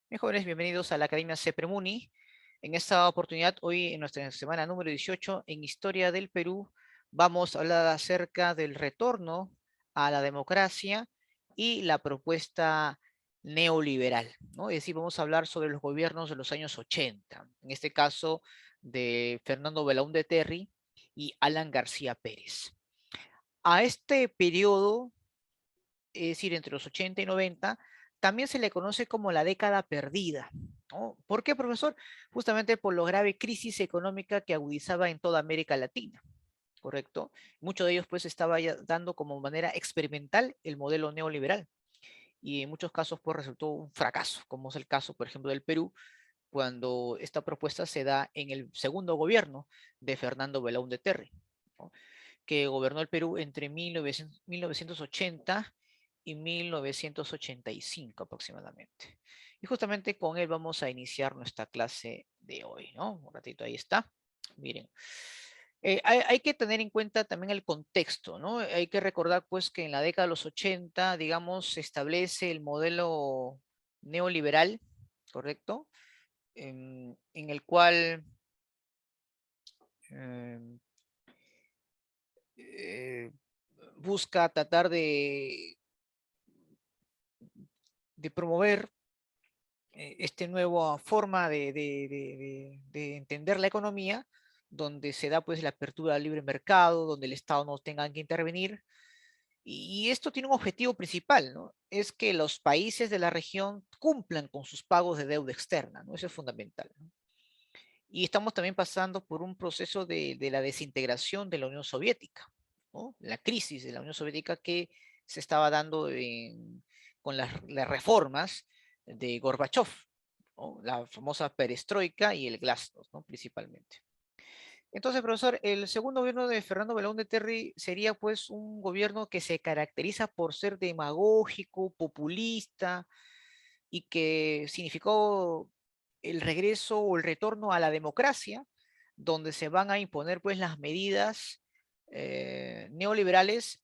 Bien, jóvenes, bienvenidos a la Academia CEPREMUNI. En esta oportunidad, hoy en nuestra semana número 18, en Historia del Perú, vamos a hablar acerca del retorno a la democracia y la propuesta neoliberal, ¿no? Es decir, vamos a hablar sobre los gobiernos de los años 80, en este caso de Fernando Belaúnde Terry y Alan García Pérez. A este periodo, es decir, entre los 80 y 90, también se le conoce como la década perdida, ¿no? ¿Por qué, profesor? Justamente por la grave crisis económica que agudizaba en toda América Latina, ¿correcto? Muchos de ellos pues estaba ya dando como manera experimental el modelo neoliberal y en muchos casos pues resultó un fracaso, como es el caso, por ejemplo, del Perú, cuando esta propuesta se da en el segundo gobierno de Fernando Belaúnde Terry, ¿no? Que gobernó el Perú entre 1980 y 1985 aproximadamente. Y justamente con él vamos a iniciar nuestra clase de hoy, ¿no? Un ratito, ahí está. Miren, hay que tener en cuenta también el contexto, ¿no? Hay que recordar pues que en la década de los 80, digamos, se establece el modelo neoliberal, ¿correcto? En el cual eh, eh, busca tratar de promover esta nueva forma de entender la economía, donde se da pues la apertura al libre mercado, donde el Estado no tenga que intervenir. Y esto tiene un objetivo principal, ¿no? Es que los países de la región cumplan con sus pagos de deuda externa, ¿no? Eso es fundamental, ¿no? Y estamos también pasando por un proceso de la desintegración de la Unión Soviética, ¿no? La crisis de la Unión Soviética que se estaba dando con las reformas de Gorbachev, ¿no? La famosa perestroika y el glasnost, ¿no? Principalmente. Entonces, profesor, el segundo gobierno de Fernando Belaúnde Terry sería pues un gobierno que se caracteriza por ser demagógico, populista, y que significó el regreso o el retorno a la democracia, donde se van a imponer pues las medidas neoliberales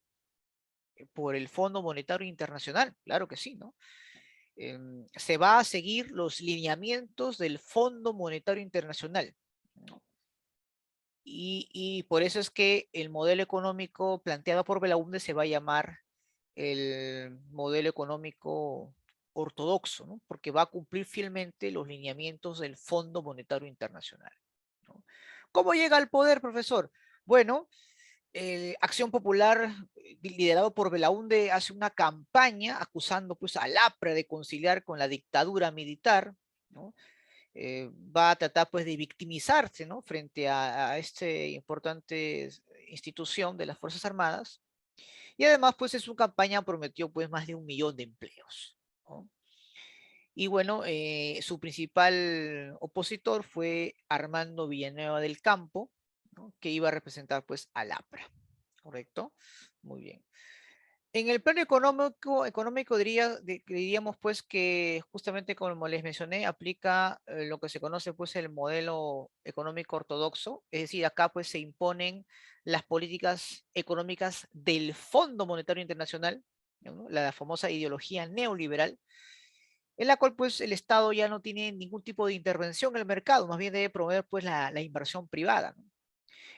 por el Fondo Monetario Internacional, claro que sí, ¿no? Se va a seguir los lineamientos del Fondo Monetario Internacional, ¿no? Y por eso es que el modelo económico planteado por Belaúnde se va a llamar el modelo económico ortodoxo, ¿no? Porque va a cumplir fielmente los lineamientos del Fondo Monetario Internacional, ¿no? ¿Cómo llega al poder, profesor? Bueno, Acción Popular, liderado por Belaúnde, hace una campaña acusando pues al APRA de conciliar con la dictadura militar, ¿no? Va a tratar pues de victimizarse, ¿no? Frente a esta importante institución de las Fuerzas Armadas, y además, pues en su campaña prometió pues más de 1 millón de empleos, ¿no? Y bueno, su principal opositor fue Armando Villanueva del Campo, ¿no? Que iba a representar pues al APRA, ¿correcto? Muy bien. En el plano económico diríamos pues que justamente como les mencioné, aplica lo que se conoce pues el modelo económico ortodoxo, es decir, acá pues se imponen las políticas económicas del Fondo Monetario Internacional, ¿no? La famosa ideología neoliberal, en la cual pues el Estado ya no tiene ningún tipo de intervención en el mercado, más bien debe promover pues la inversión privada, ¿no?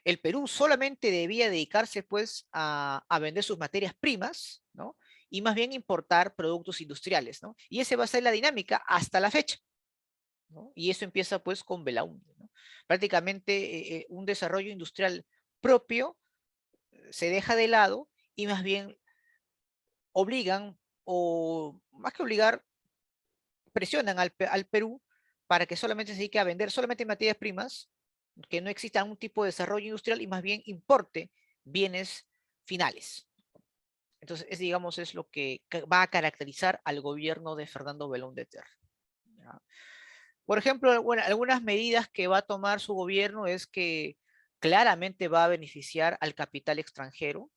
El Perú solamente debía dedicarse pues a vender sus materias primas, ¿no? Y más bien importar productos industriales, ¿no? Y esa va a ser la dinámica hasta la fecha, ¿no? Y eso empieza pues con Belaúnde, ¿no? Prácticamente un desarrollo industrial propio se deja de lado y más bien obligan, o más que obligar, presionan al Perú para que solamente se dedique a vender solamente materias primas, que no exista un tipo de desarrollo industrial y más bien importe bienes finales. Entonces, digamos, es lo que va a caracterizar al gobierno de Fernando Belón de Terra. ¿Ya? Por ejemplo, bueno, algunas medidas que va a tomar su gobierno es que claramente va a beneficiar al capital extranjero.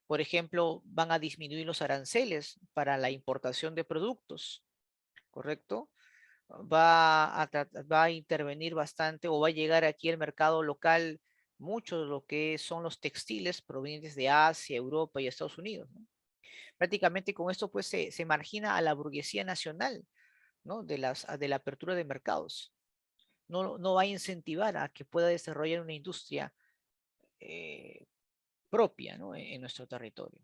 Por ejemplo, van a disminuir los aranceles para la importación de productos, ¿correcto? Va a intervenir bastante o va a llegar aquí al mercado local mucho de lo que son los textiles provenientes de Asia, Europa y Estados Unidos, ¿no? Prácticamente con esto pues se margina a la burguesía nacional, ¿no? De la apertura de mercados. No va a incentivar a que pueda desarrollar una industria eh, propia, ¿no? En nuestro territorio.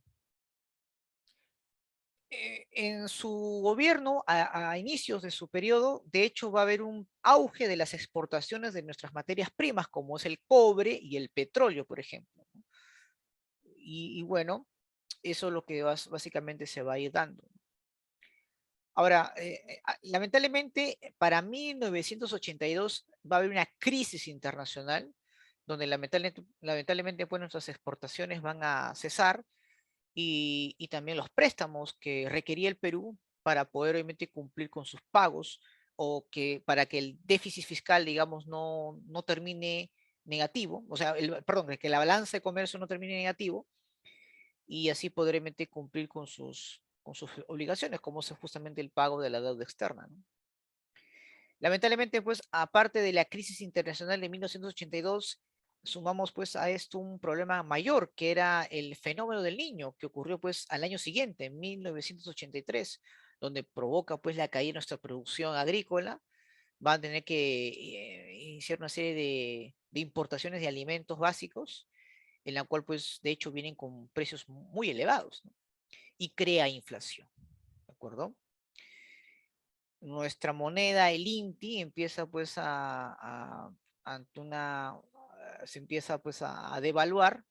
En su gobierno, a inicios de su periodo, de hecho va a haber un auge de las exportaciones de nuestras materias primas, como es el cobre y el petróleo, por ejemplo, ¿no? Y bueno, eso es lo que básicamente se va a ir dando. Ahora, lamentablemente, para 1982 va a haber una crisis internacional, donde lamentablemente pues, nuestras exportaciones van a cesar y también los préstamos que requería el Perú para poder obviamente cumplir con sus pagos o que para que el déficit fiscal, digamos, no termine negativo, o sea, perdón, que la balanza de comercio no termine negativo y así poder obviamente cumplir con sus obligaciones, como es justamente el pago de la deuda externa, ¿no? Lamentablemente, pues, aparte de la crisis internacional de 1982, sumamos pues a esto un problema mayor, que era el fenómeno del Niño, que ocurrió pues al año siguiente, en 1983, donde provoca pues la caída de nuestra producción agrícola. Van a tener que iniciar una serie de importaciones de alimentos básicos, en la cual pues de hecho vienen con precios muy elevados, ¿no? Y crea inflación, ¿de acuerdo? Nuestra moneda, el INTI, empieza pues ante se empieza pues a devaluar.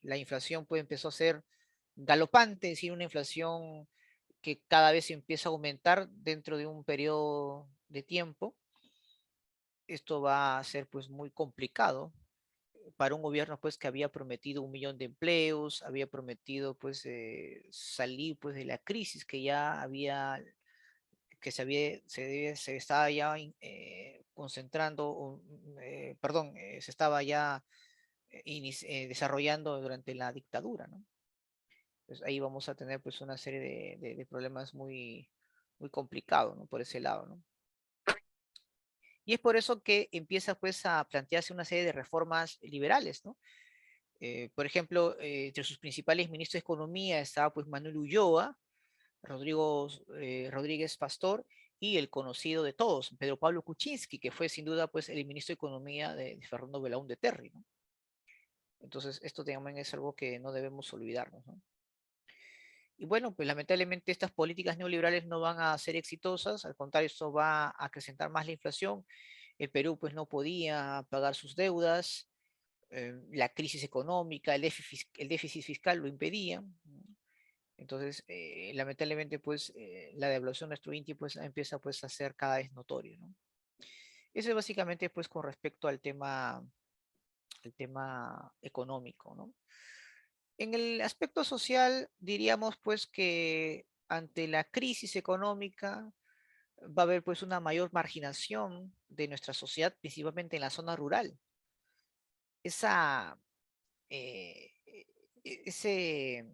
La inflación pues empezó a ser galopante, es decir, una inflación que cada vez empieza a aumentar dentro de un periodo de tiempo. Esto va a ser pues muy complicado para un gobierno pues que había prometido 1 millón de empleos, había prometido pues salir pues de la crisis que ya había que se estaba ya concentrando, perdón, se estaba ya desarrollando durante la dictadura, ¿no? Pues ahí vamos a tener pues una serie de problemas muy complicados, ¿no? Por ese lado, ¿no? Y es por eso que empieza pues a plantearse una serie de reformas liberales, ¿no? Por ejemplo, entre sus principales ministros de Economía estaba pues Manuel Ulloa, Rodríguez Pastor y el conocido de todos, Pedro Pablo Kuczynski, que fue sin duda pues el ministro de Economía de Fernando Belaúnde Terry, ¿no? Entonces, esto también es algo que no debemos olvidarnos, ¿no? Y bueno, pues lamentablemente estas políticas neoliberales no van a ser exitosas, al contrario, esto va a acrecentar más la inflación. El Perú pues no podía pagar sus deudas, la crisis económica, el déficit fiscal lo impedía, ¿no? Entonces, lamentablemente, pues, la devaluación de nuestro INTI pues, empieza pues, a ser cada vez notorio, ¿no? Eso es básicamente pues, con respecto al tema económico, ¿no? En el aspecto social, diríamos pues que ante la crisis económica va a haber pues una mayor marginación de nuestra sociedad, principalmente en la zona rural. Esa, eh, ese,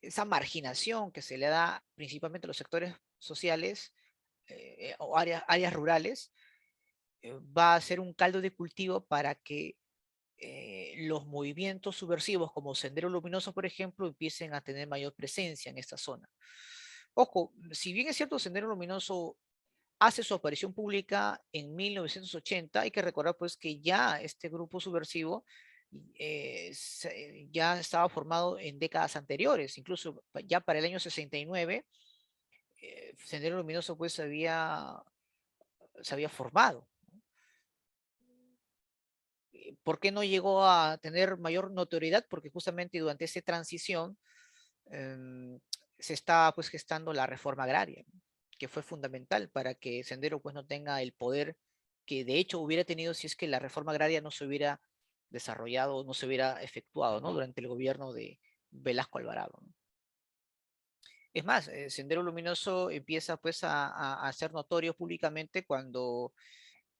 esa marginación que se le da principalmente a los sectores sociales o áreas rurales va a ser un caldo de cultivo para que los movimientos subversivos como Sendero Luminoso, por ejemplo, empiecen a tener mayor presencia en esta zona. Ojo, si bien es cierto, Sendero Luminoso hace su aparición pública en 1980, hay que recordar pues que ya este grupo subversivo ya estaba formado en décadas anteriores, incluso ya para el año 69, Sendero Luminoso pues se había formado. ¿Por qué no llegó a tener mayor notoriedad? Porque justamente durante esa transición eh, se estaba pues gestando la reforma agraria, ¿no? Que fue fundamental para que Sendero pues no tenga el poder que de hecho hubiera tenido si es que la reforma agraria no se hubiera desarrollado, no se hubiera efectuado, ¿no? Durante el gobierno de Velasco Alvarado, ¿no? Es más, Sendero Luminoso empieza pues a ser notorio públicamente cuando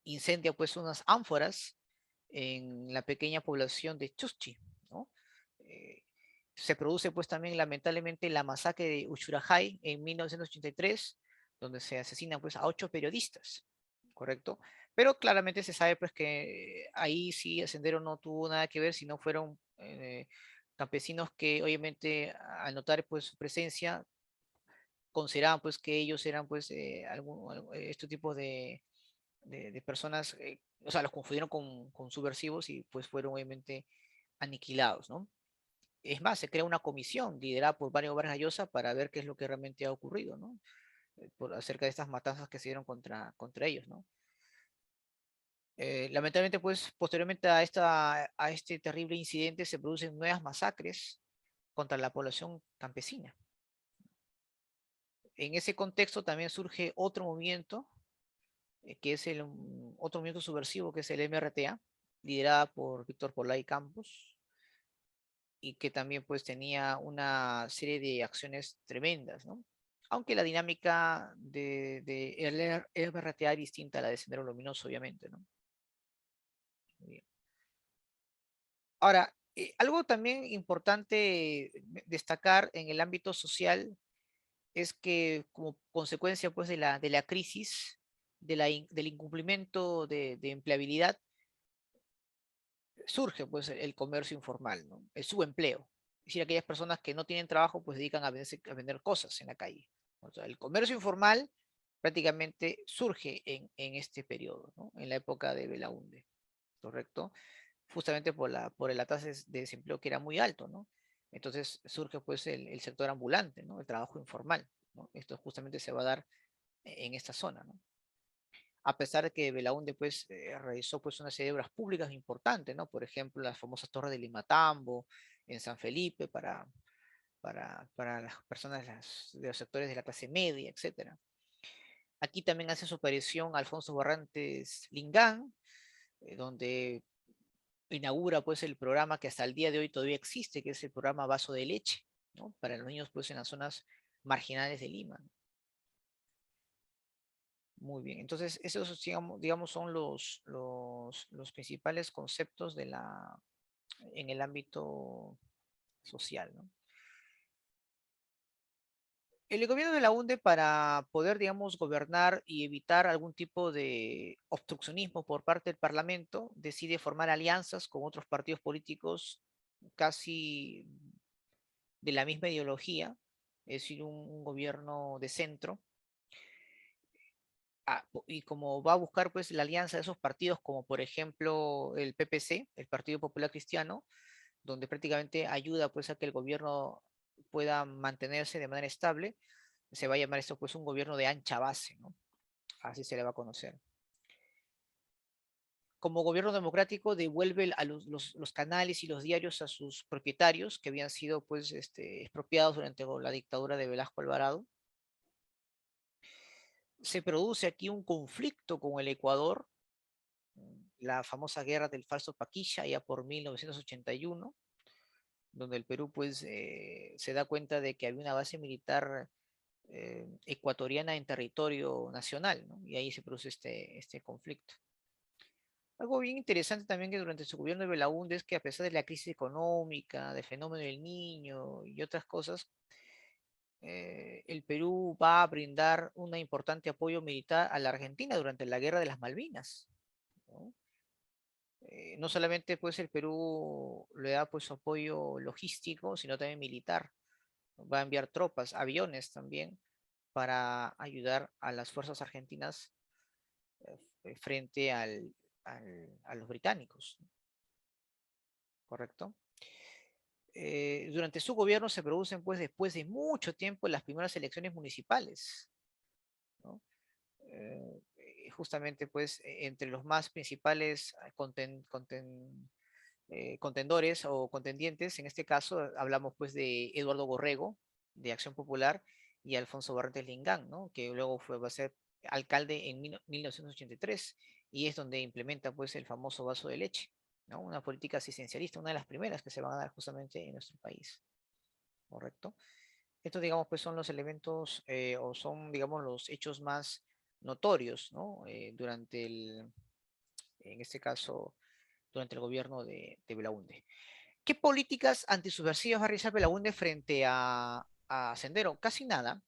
incendia pues unas ánforas en la pequeña población de Chuschi, ¿no? Eh, Se produce pues también lamentablemente la masacre de Uchurajay en 1983, donde se asesinan pues a 8 periodistas, ¿correcto? Pero claramente se sabe pues que ahí sí el Sendero no tuvo nada que ver, sino fueron campesinos que obviamente al notar pues su presencia consideraban pues que ellos eran pues estos tipos de personas, o sea, los confundieron con subversivos y pues fueron obviamente aniquilados, ¿no? Es más, se crea una comisión liderada por Mario Vargas Llosa para ver qué es lo que realmente ha ocurrido, ¿no? Acerca de estas matanzas que se dieron contra ellos, ¿no? Lamentablemente, pues, posteriormente a este terrible incidente se producen nuevas masacres contra la población campesina. En ese contexto también surge otro movimiento, que es otro movimiento subversivo, que es el MRTA, liderada por Víctor Polay Campos, y que también pues tenía una serie de acciones tremendas, ¿no? Aunque la dinámica de el MRTA es distinta a la de Sendero Luminoso, obviamente, ¿no? Muy bien. Ahora, algo también importante destacar en el ámbito social es que como consecuencia pues de la crisis, del incumplimiento de empleabilidad, surge pues el comercio informal, ¿no? El subempleo. Es decir, aquellas personas que no tienen trabajo pues dedican a vender cosas en la calle. O sea, el comercio informal prácticamente surge en este periodo, ¿no? En la época de Belaúnde, ¿correcto? Justamente por la tasa de desempleo que era muy alto, ¿no? Entonces surge pues el sector ambulante, ¿no? El trabajo informal, ¿no? Esto justamente se va a dar en esta zona, ¿no? A pesar de que Belaúnde pues realizó pues una serie de obras públicas importantes, ¿no? Por ejemplo, las famosas torres de Limatambo en San Felipe para las personas de los sectores de la clase media, etcétera. Aquí también hace su aparición Alfonso Barrantes Lingán, donde inaugura pues el programa que hasta el día de hoy todavía existe, que es el programa Vaso de Leche, ¿no? Para los niños pues en las zonas marginales de Lima, ¿no? Muy bien, entonces esos digamos son los principales conceptos en el ámbito social, ¿no? El gobierno de la UNDE para poder, digamos, gobernar y evitar algún tipo de obstruccionismo por parte del Parlamento, decide formar alianzas con otros partidos políticos casi de la misma ideología, es decir, un gobierno de centro, y como va a buscar pues la alianza de esos partidos, como por ejemplo el PPC, el Partido Popular Cristiano, donde prácticamente ayuda pues a que el gobierno pueda mantenerse de manera estable, se va a llamar esto pues un gobierno de ancha base, ¿no? Así se le va a conocer. Como gobierno democrático devuelve a los canales y los diarios a sus propietarios que habían sido pues expropiados durante la dictadura de Velasco Alvarado. Se produce aquí un conflicto con el Ecuador, la famosa guerra del falso Paquilla, ya por 1981, donde el Perú pues se da cuenta de que había una base militar ecuatoriana en territorio nacional, ¿no? Y ahí se produce este conflicto. Algo bien interesante también que durante su gobierno de Belaúnde es que a pesar de la crisis económica, del fenómeno del niño y otras cosas, el Perú va a brindar un importante apoyo militar a la Argentina durante la Guerra de las Malvinas, ¿no? No solamente pues el Perú le da pues su apoyo logístico, sino también militar. Va a enviar tropas, aviones también, para ayudar a las fuerzas argentinas frente a los británicos, ¿correcto? Durante su gobierno se producen, pues, después de mucho tiempo, las primeras elecciones municipales, ¿no? Justamente, pues, entre los más principales contendores o contendientes, en este caso, hablamos, pues, de Eduardo Borrego, de Acción Popular, y Alfonso Barrantes Lingán, ¿no? Que luego va a ser alcalde en 1983, y es donde implementa, pues, el famoso vaso de leche, ¿no? Una política asistencialista, una de las primeras que se van a dar justamente en nuestro país, ¿correcto? Estos, digamos, pues son los elementos o son, digamos, los hechos más notorios, ¿no? En este caso, durante el gobierno de Belaúnde. ¿Qué políticas antisubversivas va a realizar Belaúnde frente a Sendero? Casi nada.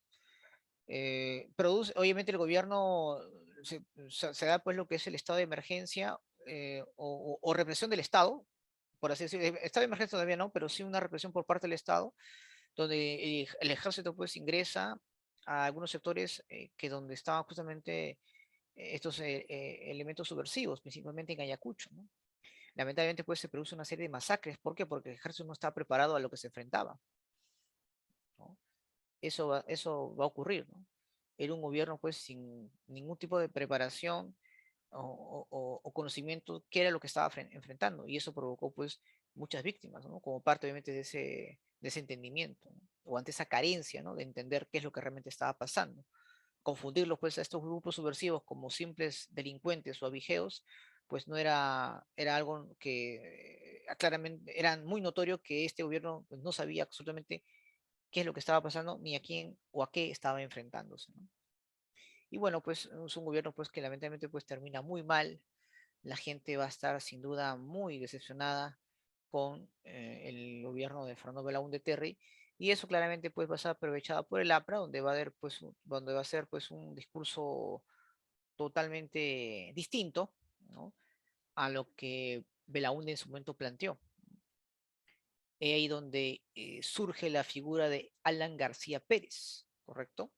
Obviamente el gobierno se da pues lo que es el estado de emergencia o represión del Estado, por así decirlo. Estado de emergencia todavía no, pero sí una represión por parte del Estado donde el ejército pues ingresa, a algunos sectores que donde estaban justamente estos elementos subversivos, principalmente en Ayacucho, ¿no? Lamentablemente, pues se produce una serie de masacres. ¿Por qué? Porque el ejército no estaba preparado a lo que se enfrentaba, ¿no? Eso va a ocurrir, ¿no? Era un gobierno, pues, sin ningún tipo de preparación o conocimiento qué era lo que estaba enfrentando, y eso provocó, pues, muchas víctimas, ¿no? Como parte, obviamente, de ese entendimiento, ¿no? O ante esa carencia, ¿no? De entender qué es lo que realmente estaba pasando. Confundirlos, pues, a estos grupos subversivos como simples delincuentes o abigeos, pues no era algo que claramente era muy notorio que este gobierno pues, no sabía absolutamente qué es lo que estaba pasando ni a quién o a qué estaba enfrentándose, ¿no? Y bueno, pues es un gobierno pues que lamentablemente pues termina muy mal. La gente va a estar sin duda muy decepcionada con el gobierno de Fernando Belaúnde Terry, y eso claramente pues va a ser aprovechado por el APRA, donde va a haber pues donde va a ser pues un discurso totalmente distinto, ¿no? A lo que Belaúnde en su momento planteó. Es ahí donde surge la figura de Alan García Pérez, ¿correcto?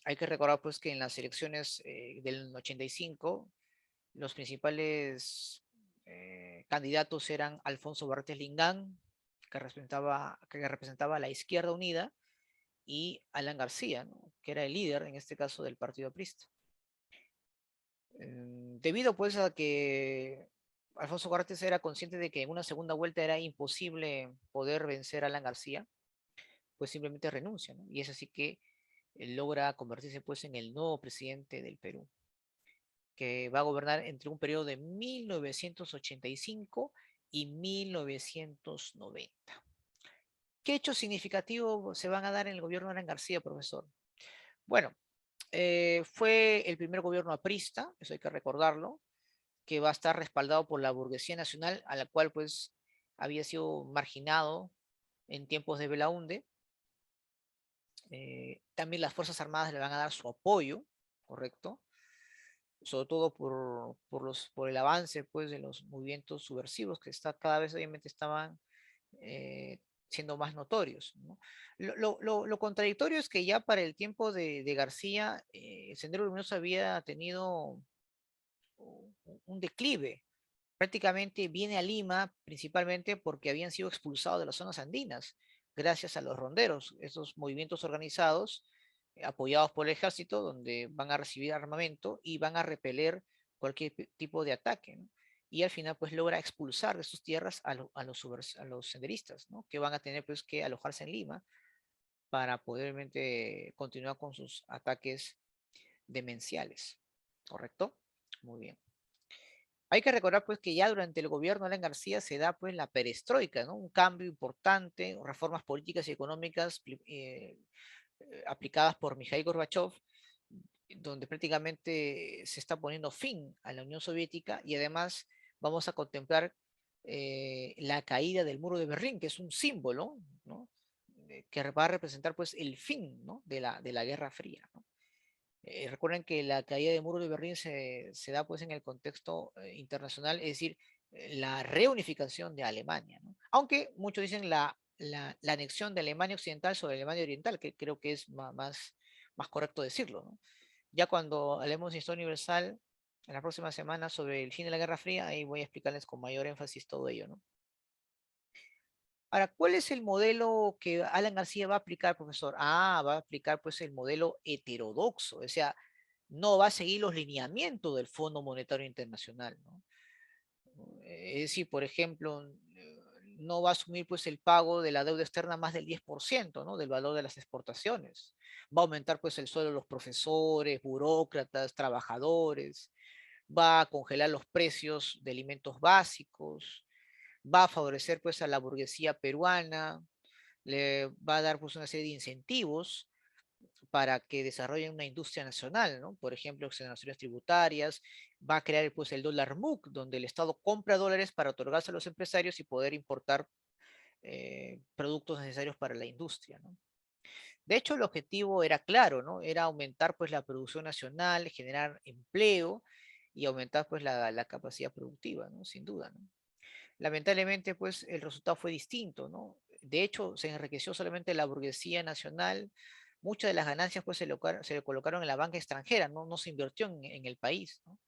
Hay que recordar pues que en las elecciones del 85 los principales candidatos eran Alfonso Bartés Lingán, que representaba a la Izquierda Unida, y Alan García, ¿no? Que era el líder en este caso del Partido Aprista. Debido pues a que Alfonso Bartés era consciente de que en una segunda vuelta era imposible poder vencer a Alan García, pues simplemente renuncia, ¿no? Y es así que logra convertirse pues en el nuevo presidente del Perú, que va a gobernar entre un periodo de 1985 y 1990. ¿Qué hechos significativos se van a dar en el gobierno de Alan García, profesor? Bueno, fue el primer gobierno aprista, eso hay que recordarlo, que va a estar respaldado por la burguesía nacional, a la cual pues había sido marginado en tiempos de Belaúnde. También las Fuerzas Armadas le van a dar su apoyo, ¿correcto? Sobre todo por el avance pues, de los movimientos subversivos que cada vez obviamente estaban eh, siendo más notorios, ¿no? Lo contradictorio es que ya para el tiempo de García, Sendero Luminoso había tenido un declive. Prácticamente viene a Lima principalmente porque habían sido expulsados de las zonas andinas, gracias a los ronderos, esos movimientos organizados, apoyados por el ejército, donde van a recibir armamento y van a repeler cualquier tipo de ataque, ¿no? Y al final pues logra expulsar de sus tierras a los senderistas, ¿no? Que van a tener pues que alojarse en Lima para poder continuar con sus ataques demenciales, ¿correcto? Muy bien. Hay que recordar pues que ya durante el gobierno de Alan García se da pues la perestroika, ¿no? Un cambio importante, reformas políticas y económicas aplicadas por Mikhail Gorbachev, donde prácticamente se está poniendo fin a la Unión Soviética, y además vamos a contemplar la caída del muro de Berlín, que es un símbolo, ¿no? Que va a representar pues el fin, ¿no? de la Guerra Fría, ¿no? Recuerden que la caída del muro de Berlín se da pues en el contexto internacional, es decir, la reunificación de Alemania, ¿no? Aunque muchos dicen la anexión de Alemania Occidental sobre Alemania Oriental, que creo que es más correcto decirlo, ¿no? Ya cuando hablemos de historia universal en la próxima semana sobre el fin de la Guerra Fría, ahí voy a explicarles con mayor énfasis todo ello, ¿no? Ahora, ¿cuál es el modelo que Alan García va a aplicar, profesor? Va a aplicar pues el modelo heterodoxo, o sea, no va a seguir los lineamientos del Fondo Monetario Internacional, ¿no? Es decir, por ejemplo, no va a asumir pues el pago de la deuda externa más del 10%, ¿no? Del valor de las exportaciones. Va a aumentar pues el sueldo de los profesores, burócratas, trabajadores, va a congelar los precios de alimentos básicos, va a favorecer pues a la burguesía peruana, le va a dar pues una serie de incentivos para que desarrollen una industria nacional, ¿no? Por ejemplo, exoneraciones tributarias, va a crear pues el dólar MUC, donde el Estado compra dólares para otorgarse a los empresarios y poder importar productos necesarios para la industria, ¿no? De hecho, el objetivo era claro, ¿no? Era aumentar pues la producción nacional, generar empleo y aumentar pues la capacidad productiva, ¿no? Sin duda, ¿no? Lamentablemente, pues el resultado fue distinto, ¿no? De hecho, se enriqueció solamente la burguesía nacional, muchas de las ganancias pues se le colocaron en la banca extranjera, no se invirtió en el país, ¿no?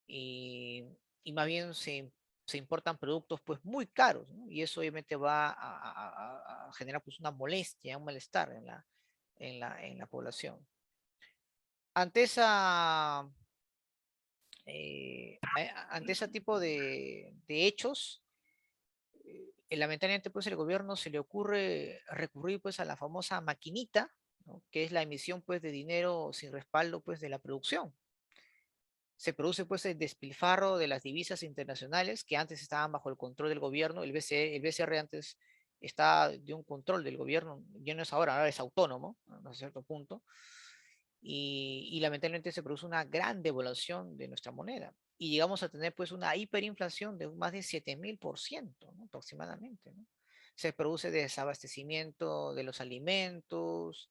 Y, y más bien se importan productos pues muy caros, ¿no? Y eso obviamente va a generar pues una molestia, un malestar en la población. Ante ante ese tipo de hechos, lamentablemente pues el gobierno se le ocurre recurrir pues a la famosa maquinita, ¿no? Que es la emisión pues de dinero sin respaldo pues de la producción. Se produce pues el despilfarro de las divisas internacionales que antes estaban bajo el control del gobierno. El BCR antes estaba de un control del gobierno, ya no es ahora es autónomo, ¿no? A cierto punto. Lamentablemente se produce una gran devaluación de nuestra moneda. Y llegamos a tener pues una hiperinflación de más de 7000%, ¿no? Aproximadamente, ¿no? Se produce desabastecimiento de los alimentos,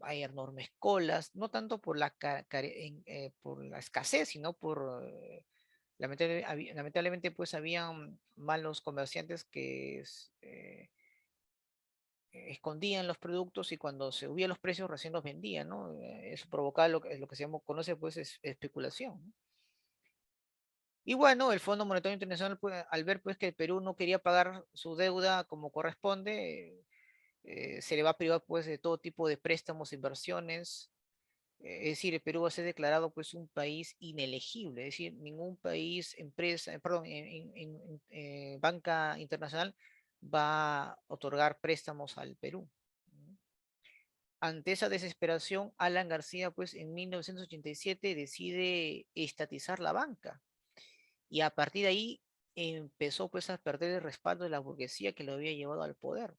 hay enormes colas, no tanto por por la escasez, sino por, lamentablemente, pues habían malos comerciantes que escondían los productos y cuando se subían los precios recién los vendían, ¿no? Eso provocaba lo que se conoce pues especulación, ¿no? Y bueno, el Fondo Monetario Internacional, pues, al ver pues que el Perú no quería pagar su deuda como corresponde, se le va a privar pues de todo tipo de préstamos, inversiones. Es decir, el Perú va a ser declarado pues un país inelegible, es decir, ningún país, empresa, perdón, banca internacional va a otorgar préstamos al Perú. Ante esa desesperación, Alan García pues en 1987 decide estatizar la banca y a partir de ahí empezó pues a perder el respaldo de la burguesía que lo había llevado al poder,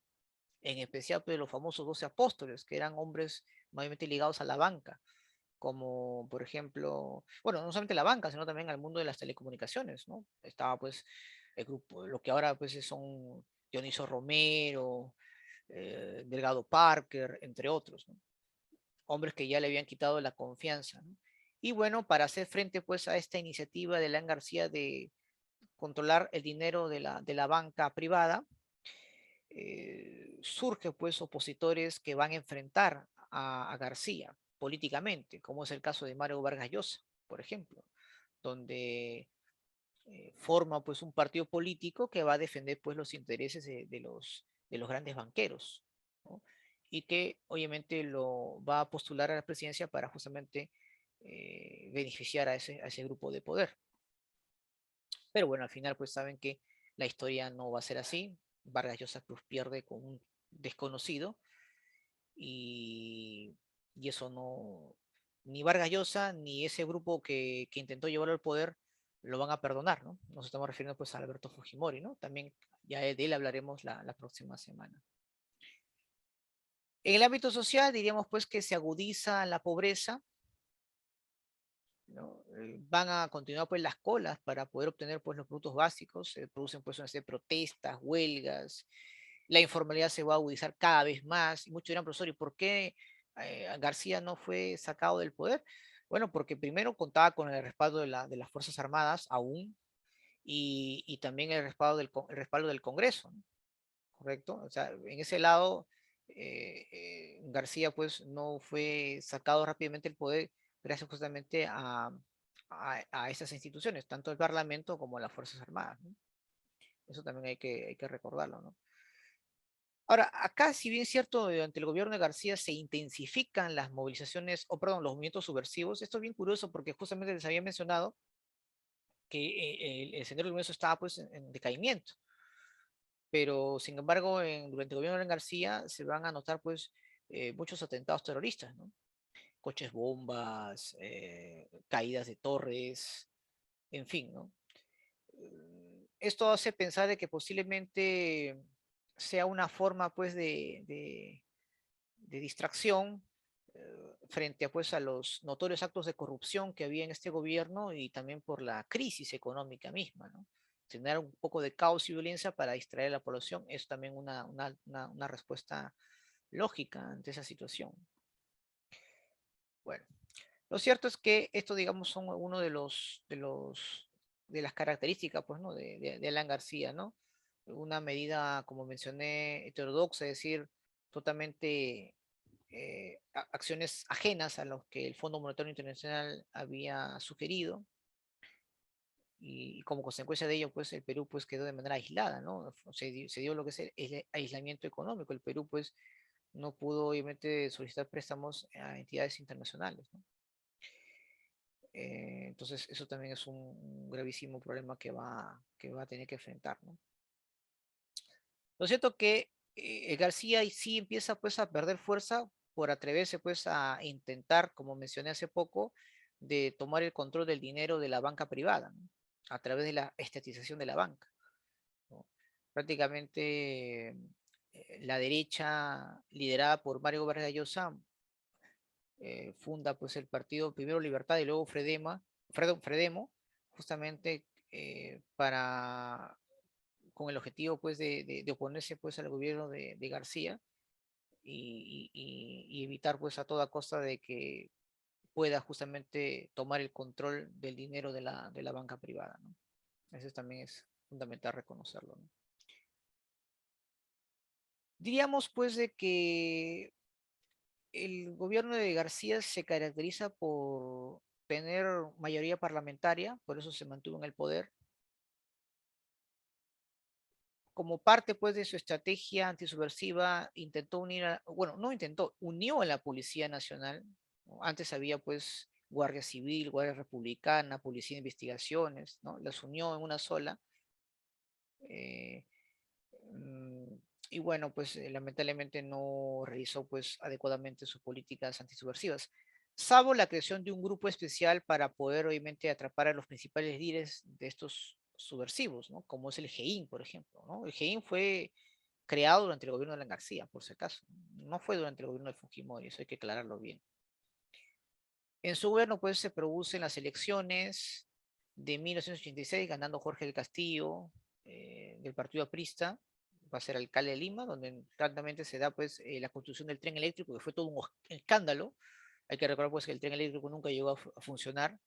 en especial pues los famosos 12 apóstoles, que eran hombres mayormente ligados a la banca como por ejemplo, bueno, no solamente la banca, sino también al mundo de las telecomunicaciones, ¿no? Estaba pues el grupo, lo que ahora pues son Dioniso Romero, Delgado Parker, entre otros, ¿no? Hombres que ya le habían quitado la confianza, ¿no? Y bueno, para hacer frente pues a esta iniciativa de Alan García de controlar el dinero de la banca privada, surge pues opositores que van a enfrentar a García políticamente, como es el caso de Mario Vargas Llosa, por ejemplo, donde forma pues un partido político que va a defender pues los intereses de los grandes banqueros, ¿no? Y que obviamente lo va a postular a la presidencia para justamente beneficiar a ese grupo de poder. Pero bueno, al final pues saben que la historia no va a ser así. Vargas Llosa pues pierde con un desconocido y, y eso no, ni Vargas Llosa ni ese grupo que intentó llevarlo al poder lo van a perdonar, ¿no? Nos estamos refiriendo pues a Alberto Fujimori, ¿no? También ya de él hablaremos la próxima semana. En el ámbito social diríamos pues que se agudiza la pobreza, ¿no? Van a continuar pues las colas para poder obtener pues los productos básicos, se producen pues una serie de protestas, huelgas, la informalidad se va a agudizar cada vez más, y muchos dirán, profesor, ¿y por qué García no fue sacado del poder? Bueno, porque primero contaba con el respaldo de las Fuerzas Armadas aún, y también el el respaldo del Congreso, ¿no? ¿Correcto? O sea, en ese lado, García pues no fue sacado rápidamente del poder gracias justamente a esas instituciones, tanto el Parlamento como las Fuerzas Armadas, ¿no? Eso también hay que recordarlo, ¿no? Ahora, acá, si bien es cierto, durante el gobierno de García se intensifican las movilizaciones, o perdón, los movimientos subversivos, esto es bien curioso porque justamente les había mencionado que el Sendero Luminoso estaba pues en decaimiento, pero sin embargo, durante el gobierno de García se van a notar pues muchos atentados terroristas, ¿no? Coches bombas, caídas de torres, en fin, ¿no? Esto hace pensar de que posiblemente sea una forma pues de distracción frente a, pues, a los notorios actos de corrupción que había en este gobierno y también por la crisis económica misma, ¿no? Generar un poco de caos y violencia para distraer a la población es también una respuesta lógica ante esa situación. Bueno, lo cierto es que esto, digamos, son uno de las características, pues, ¿no? De Alan García, ¿no? Una medida, como mencioné, heterodoxa, es decir, totalmente acciones ajenas a los que el Fondo Monetario Internacional había sugerido, y como consecuencia de ello, pues el Perú pues quedó de manera aislada, ¿no? Se dio lo que es el aislamiento económico. El Perú pues no pudo obviamente solicitar préstamos a entidades internacionales, ¿no? Entonces eso también es un gravísimo problema que va a tener que enfrentar, ¿no? Lo cierto que García y sí empieza pues a perder fuerza por atreverse pues a intentar, como mencioné hace poco, de tomar el control del dinero de la banca privada, ¿no? A través de la estatización de la banca, ¿no? Prácticamente la derecha liderada por Mario Vargas Llosa funda pues el partido primero Libertad y luego Fredemo, justamente para con el objetivo pues de oponerse pues al gobierno de García y evitar pues a toda costa de que pueda justamente tomar el control del dinero de la banca privada, ¿no? Eso también es fundamental reconocerlo, ¿no? Diríamos pues de que el gobierno de García se caracteriza por tener mayoría parlamentaria, por eso se mantuvo en el poder. Como parte pues de su estrategia antisubversiva, intentó unir, bueno, no intentó, unió a la Policía Nacional, ¿no? Antes había pues Guardia Civil, Guardia Republicana, Policía de Investigaciones, ¿no? Las unió en una sola. eh, mm, y bueno, pues lamentablemente no realizó pues adecuadamente sus políticas antisubversivas, salvo la creación de un grupo especial para poder obviamente atrapar a los principales líderes de estos subversivos, ¿no? Como es el GEIN, por ejemplo, ¿no? El GEIN fue creado durante el gobierno de Alan García, por si acaso. No fue durante el gobierno de Fujimori, eso hay que aclararlo bien. En su gobierno, pues, se producen las elecciones de 1986, ganando Jorge del Castillo, del partido aprista, va a ser alcalde de Lima, donde claramente se da, pues, la construcción del tren eléctrico, que fue todo un escándalo. Hay que recordar, pues, que el tren eléctrico nunca llegó a funcionar,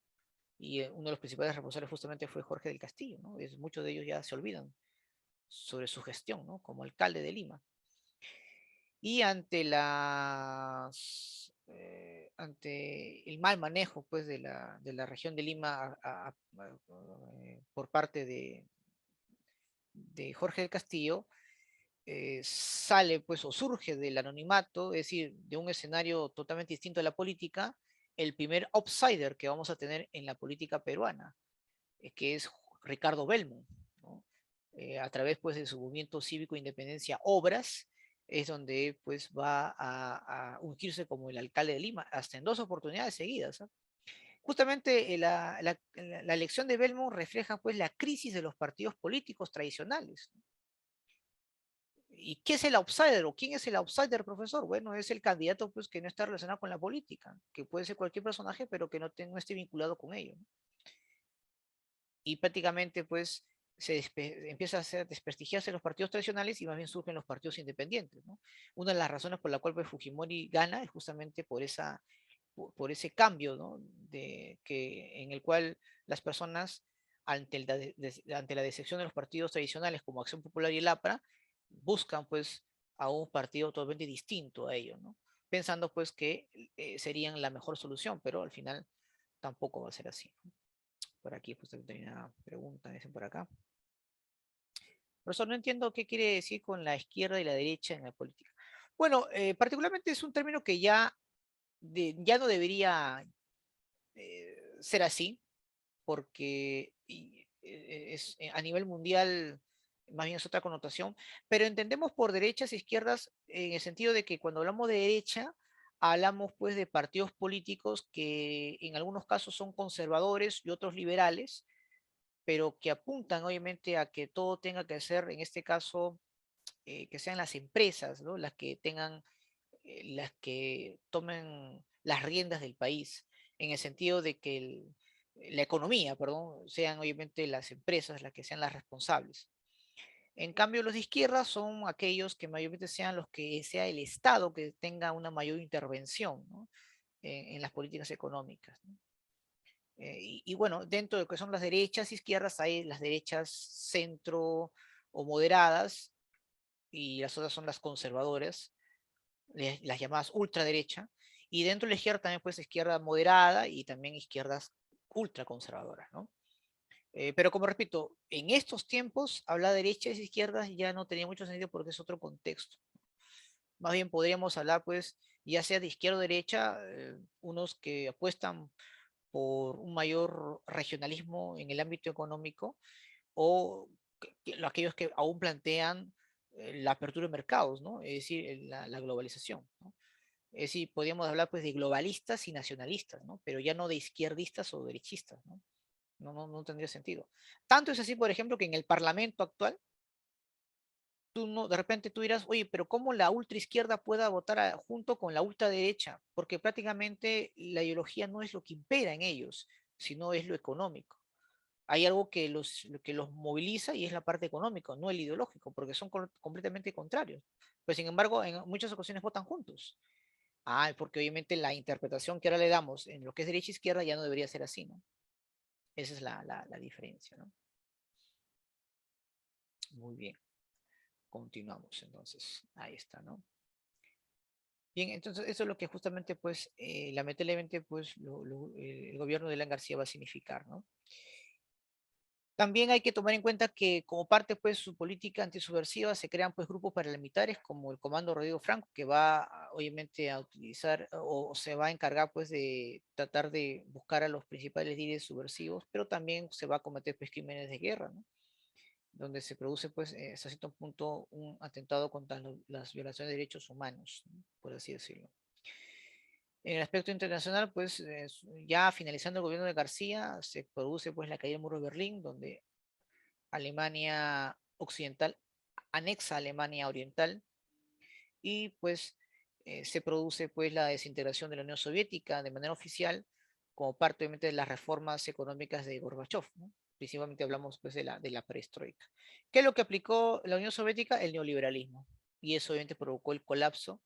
y uno de los principales responsables justamente fue Jorge del Castillo, ¿no? Muchos de ellos ya se olvidan sobre su gestión, ¿no? Como alcalde de Lima. Y ante ante el mal manejo pues de la región de Lima por parte de Jorge del Castillo, sale pues o surge del anonimato, es decir, de un escenario totalmente distinto a la política, el primer outsider que vamos a tener en la política peruana, que es Ricardo Belmont, ¿no? A través pues de su movimiento cívico Independencia Obras, es donde pues va a ungirse como el alcalde de Lima, hasta en dos oportunidades seguidas, ¿eh? Justamente la elección de Belmont refleja pues la crisis de los partidos políticos tradicionales. ¿Y qué es el outsider o quién es el outsider, profesor? Bueno, es el candidato pues que no está relacionado con la política, que puede ser cualquier personaje, pero que no esté vinculado con ello, ¿no? Y prácticamente pues empieza a hacer desprestigiarse los partidos tradicionales y más bien surgen los partidos independientes, ¿no? Una de las razones por la cual pues, Fujimori gana es justamente por ese cambio, ¿no? En el cual las personas, ante la decepción de los partidos tradicionales como Acción Popular y el APRA, buscan pues a un partido totalmente distinto a ellos, ¿no? Pensando pues que serían la mejor solución, pero al final tampoco va a ser así, ¿no? Por aquí justamente hay una pregunta, dicen por acá. Profesor, no entiendo qué quiere decir con la izquierda y la derecha en la política. Bueno, particularmente es un término que ya no debería ser así, porque a nivel mundial más bien es otra connotación, pero entendemos por derechas e izquierdas en el sentido de que cuando hablamos de derecha, hablamos pues de partidos políticos que en algunos casos son conservadores y otros liberales, pero que apuntan obviamente a que todo tenga que ser, en este caso, que sean las empresas, ¿no? Las que tomen las riendas del país, en el sentido de que la economía, perdón, sean obviamente las empresas las que sean las responsables. En cambio, los de izquierda son aquellos que mayormente sean los que sea el Estado que tenga una mayor intervención, ¿no? En las políticas económicas, ¿no? Y bueno, dentro de lo que son las derechas e izquierdas hay las derechas centro o moderadas y las otras son las conservadoras, las llamadas ultraderecha, y dentro de la izquierda también pues izquierda moderada y también izquierdas ultraconservadoras, ¿no? Pero como repito, en estos tiempos hablar de derechas y izquierdas ya no tenía mucho sentido porque es otro contexto. Más bien podríamos hablar pues ya sea de izquierda o derecha, unos que apuestan por un mayor regionalismo en el ámbito económico o aquellos que aún plantean la apertura de mercados, ¿no? Es decir, la globalización, ¿no? Es decir, podríamos hablar pues de globalistas y nacionalistas, ¿no? Pero ya no de izquierdistas o derechistas, ¿no? No tendría sentido. Tanto es así, por ejemplo, que en el Parlamento actual, tú no, de repente tú dirás, oye, pero ¿cómo la ultraizquierda pueda votar junto con la ultraderecha? Porque prácticamente la ideología no es lo que impera en ellos, sino es lo económico. Hay algo lo que los moviliza y es la parte económica, no el ideológico, porque son completamente contrarios. Pues sin embargo, en muchas ocasiones votan juntos. Ah, porque obviamente la interpretación que ahora le damos en lo que es derecha e izquierda ya no debería ser así, ¿no? Esa es la diferencia, ¿no? Muy bien, continuamos entonces. Ahí está, ¿no? Bien, entonces eso es lo que justamente, pues, lamentablemente, pues, el gobierno de Alan García va a significar, ¿no? También hay que tomar en cuenta que como parte, pues, su política antisubversiva se crean, pues, grupos paramilitares como el Comando Rodrigo Franco, que va, obviamente, a utilizar o se va a encargar, pues, de tratar de buscar a los principales líderes subversivos, pero también se va a cometer, pues, crímenes de guerra, ¿no? Donde se produce, pues, hasta cierto punto un atentado contra las violaciones de derechos humanos, ¿no? Por así decirlo. En el aspecto internacional, pues ya finalizando el gobierno de García, se produce pues la caída del muro de Berlín, donde Alemania Occidental anexa a Alemania Oriental y pues se produce pues la desintegración de la Unión Soviética de manera oficial como parte obviamente de las reformas económicas de Gorbachev, ¿no? Principalmente hablamos pues de la perestroika. ¿Qué es lo que aplicó la Unión Soviética? El neoliberalismo. Y eso obviamente provocó el colapso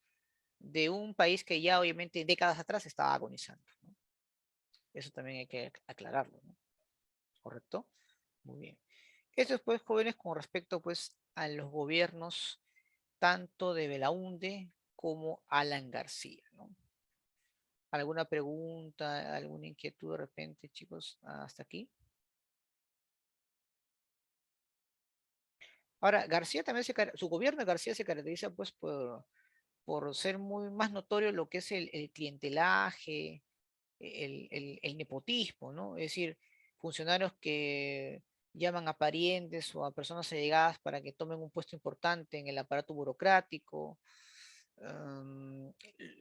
de un país que ya obviamente décadas atrás estaba agonizando, ¿no? Eso también hay que aclararlo, ¿no? ¿Correcto? Muy bien. Esto es pues, jóvenes, con respecto pues a los gobiernos tanto de Belaúnde como Alan García, ¿no? ¿Alguna pregunta, alguna inquietud de repente, chicos, hasta aquí? Ahora, García también su gobierno de García se caracteriza pues por ser muy más notorio lo que es el clientelaje, el nepotismo, ¿no? Es decir, funcionarios que llaman a parientes o a personas allegadas para que tomen un puesto importante en el aparato burocrático. um,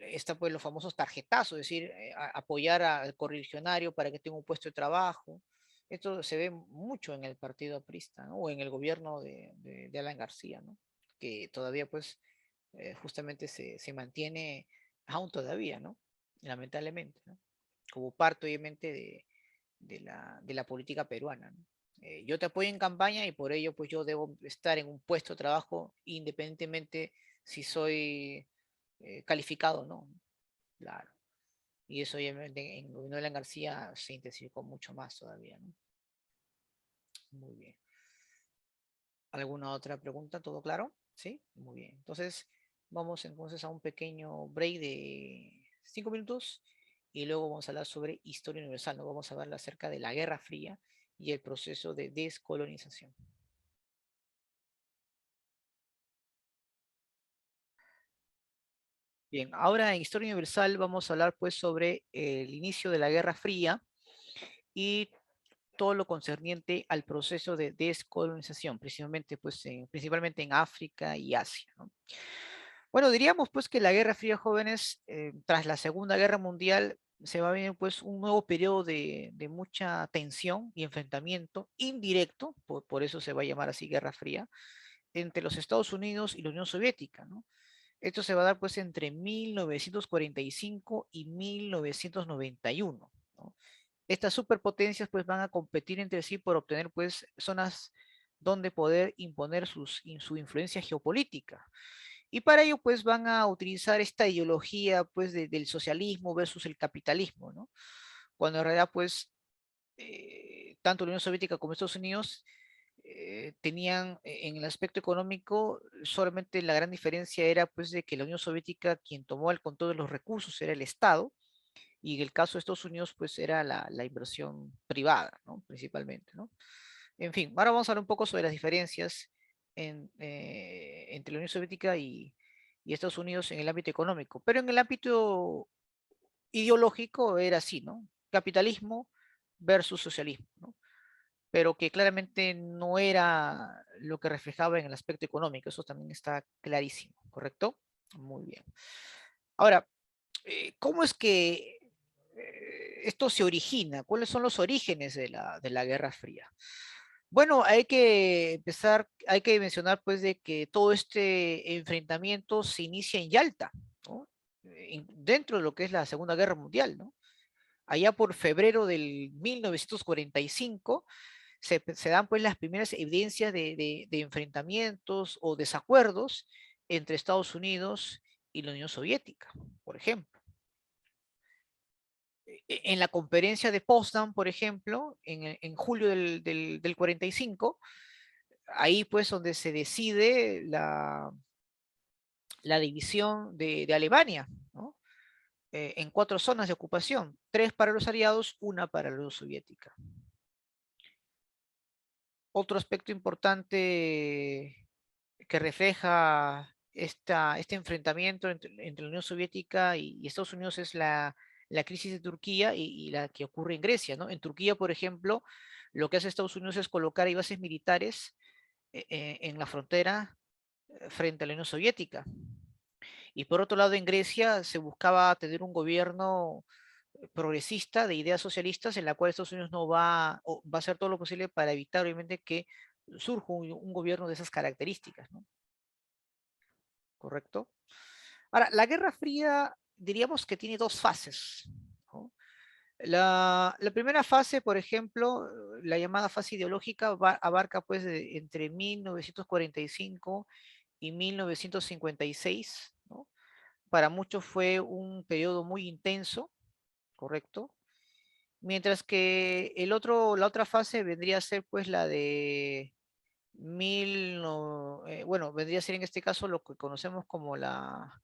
Está pues los famosos tarjetazos, es decir, apoyar al correligionario para que tenga un puesto de trabajo. Esto se ve mucho en el partido aprista, ¿no? O en el gobierno de Alan García, ¿no? Que todavía pues justamente se mantiene aún todavía, ¿no? Lamentablemente, ¿no? Como parte obviamente de la política peruana, ¿no? Yo te apoyo en campaña y por ello pues yo debo estar en un puesto de trabajo independientemente si soy calificado o no. Claro. Y eso obviamente en el gobierno de Alan García se intensificó mucho más todavía, ¿no? Muy bien. ¿Alguna otra pregunta? ¿Todo claro? Sí, muy bien. Entonces, vamos entonces a un pequeño break de 5 minutos y luego vamos a hablar sobre historia universal. ¿No? Vamos a hablar acerca de la Guerra Fría y el proceso de descolonización. Bien, ahora en historia universal vamos a hablar pues sobre el inicio de la Guerra Fría y todo lo concerniente al proceso de descolonización, principalmente, pues, principalmente en África y Asia, ¿no? Bueno, diríamos pues que la Guerra Fría, jóvenes, tras la Segunda Guerra Mundial, se va a venir pues un nuevo periodo de mucha tensión y enfrentamiento indirecto, por eso se va a llamar así Guerra Fría, entre los Estados Unidos y la Unión Soviética, ¿no? Esto se va a dar pues entre 1945 y 1991, ¿no? Estas superpotencias pues van a competir entre sí por obtener pues zonas donde poder imponer su influencia geopolítica. Y para ello pues van a utilizar esta ideología pues del socialismo versus el capitalismo, ¿no? Cuando en realidad pues tanto la Unión Soviética como Estados Unidos tenían en el aspecto económico, solamente la gran diferencia era pues de que la Unión Soviética quien tomó el control de los recursos era el Estado, y en el caso de Estados Unidos pues era la inversión privada, ¿no? Principalmente, ¿no? En fin, ahora vamos a hablar un poco sobre las diferencias entre la Unión Soviética y Estados Unidos en el ámbito económico, pero en el ámbito ideológico era así, ¿no? Capitalismo versus socialismo, ¿no? Pero que claramente no era lo que reflejaba en el aspecto económico, eso también está clarísimo, ¿correcto? Muy bien. Ahora, ¿cómo es que esto se origina? ¿Cuáles son los orígenes de la Guerra Fría? Bueno, hay que empezar, hay que mencionar pues de que todo este enfrentamiento se inicia en Yalta, ¿no? Dentro de lo que es la Segunda Guerra Mundial, ¿no? Allá por febrero del 1945 se dan pues las primeras evidencias de enfrentamientos o desacuerdos entre Estados Unidos y la Unión Soviética, por ejemplo. En la conferencia de Potsdam, por ejemplo, en julio del 45, ahí pues donde se decide la división de Alemania, ¿no? En 4 zonas de ocupación, 3 para los aliados, 1 para la Unión Soviética. Otro aspecto importante que refleja este enfrentamiento entre la Unión Soviética y Estados Unidos es la crisis de Turquía y la que ocurre en Grecia, ¿no? En Turquía, por ejemplo, lo que hace Estados Unidos es colocar ahí bases militares en la frontera frente a la Unión Soviética. Y por otro lado, en Grecia se buscaba tener un gobierno progresista de ideas socialistas en la cual Estados Unidos no va, o va a hacer todo lo posible para evitar, obviamente, que surja un gobierno de esas características, ¿no? ¿Correcto? Ahora, la Guerra Fría diríamos que tiene 2 fases, ¿no? La primera fase, por ejemplo, la llamada fase ideológica, abarca pues entre 1945 y 1956, ¿no? Para muchos fue un periodo muy intenso, ¿correcto? Mientras que la otra fase vendría a ser pues la de bueno, vendría a ser en este caso lo que conocemos como la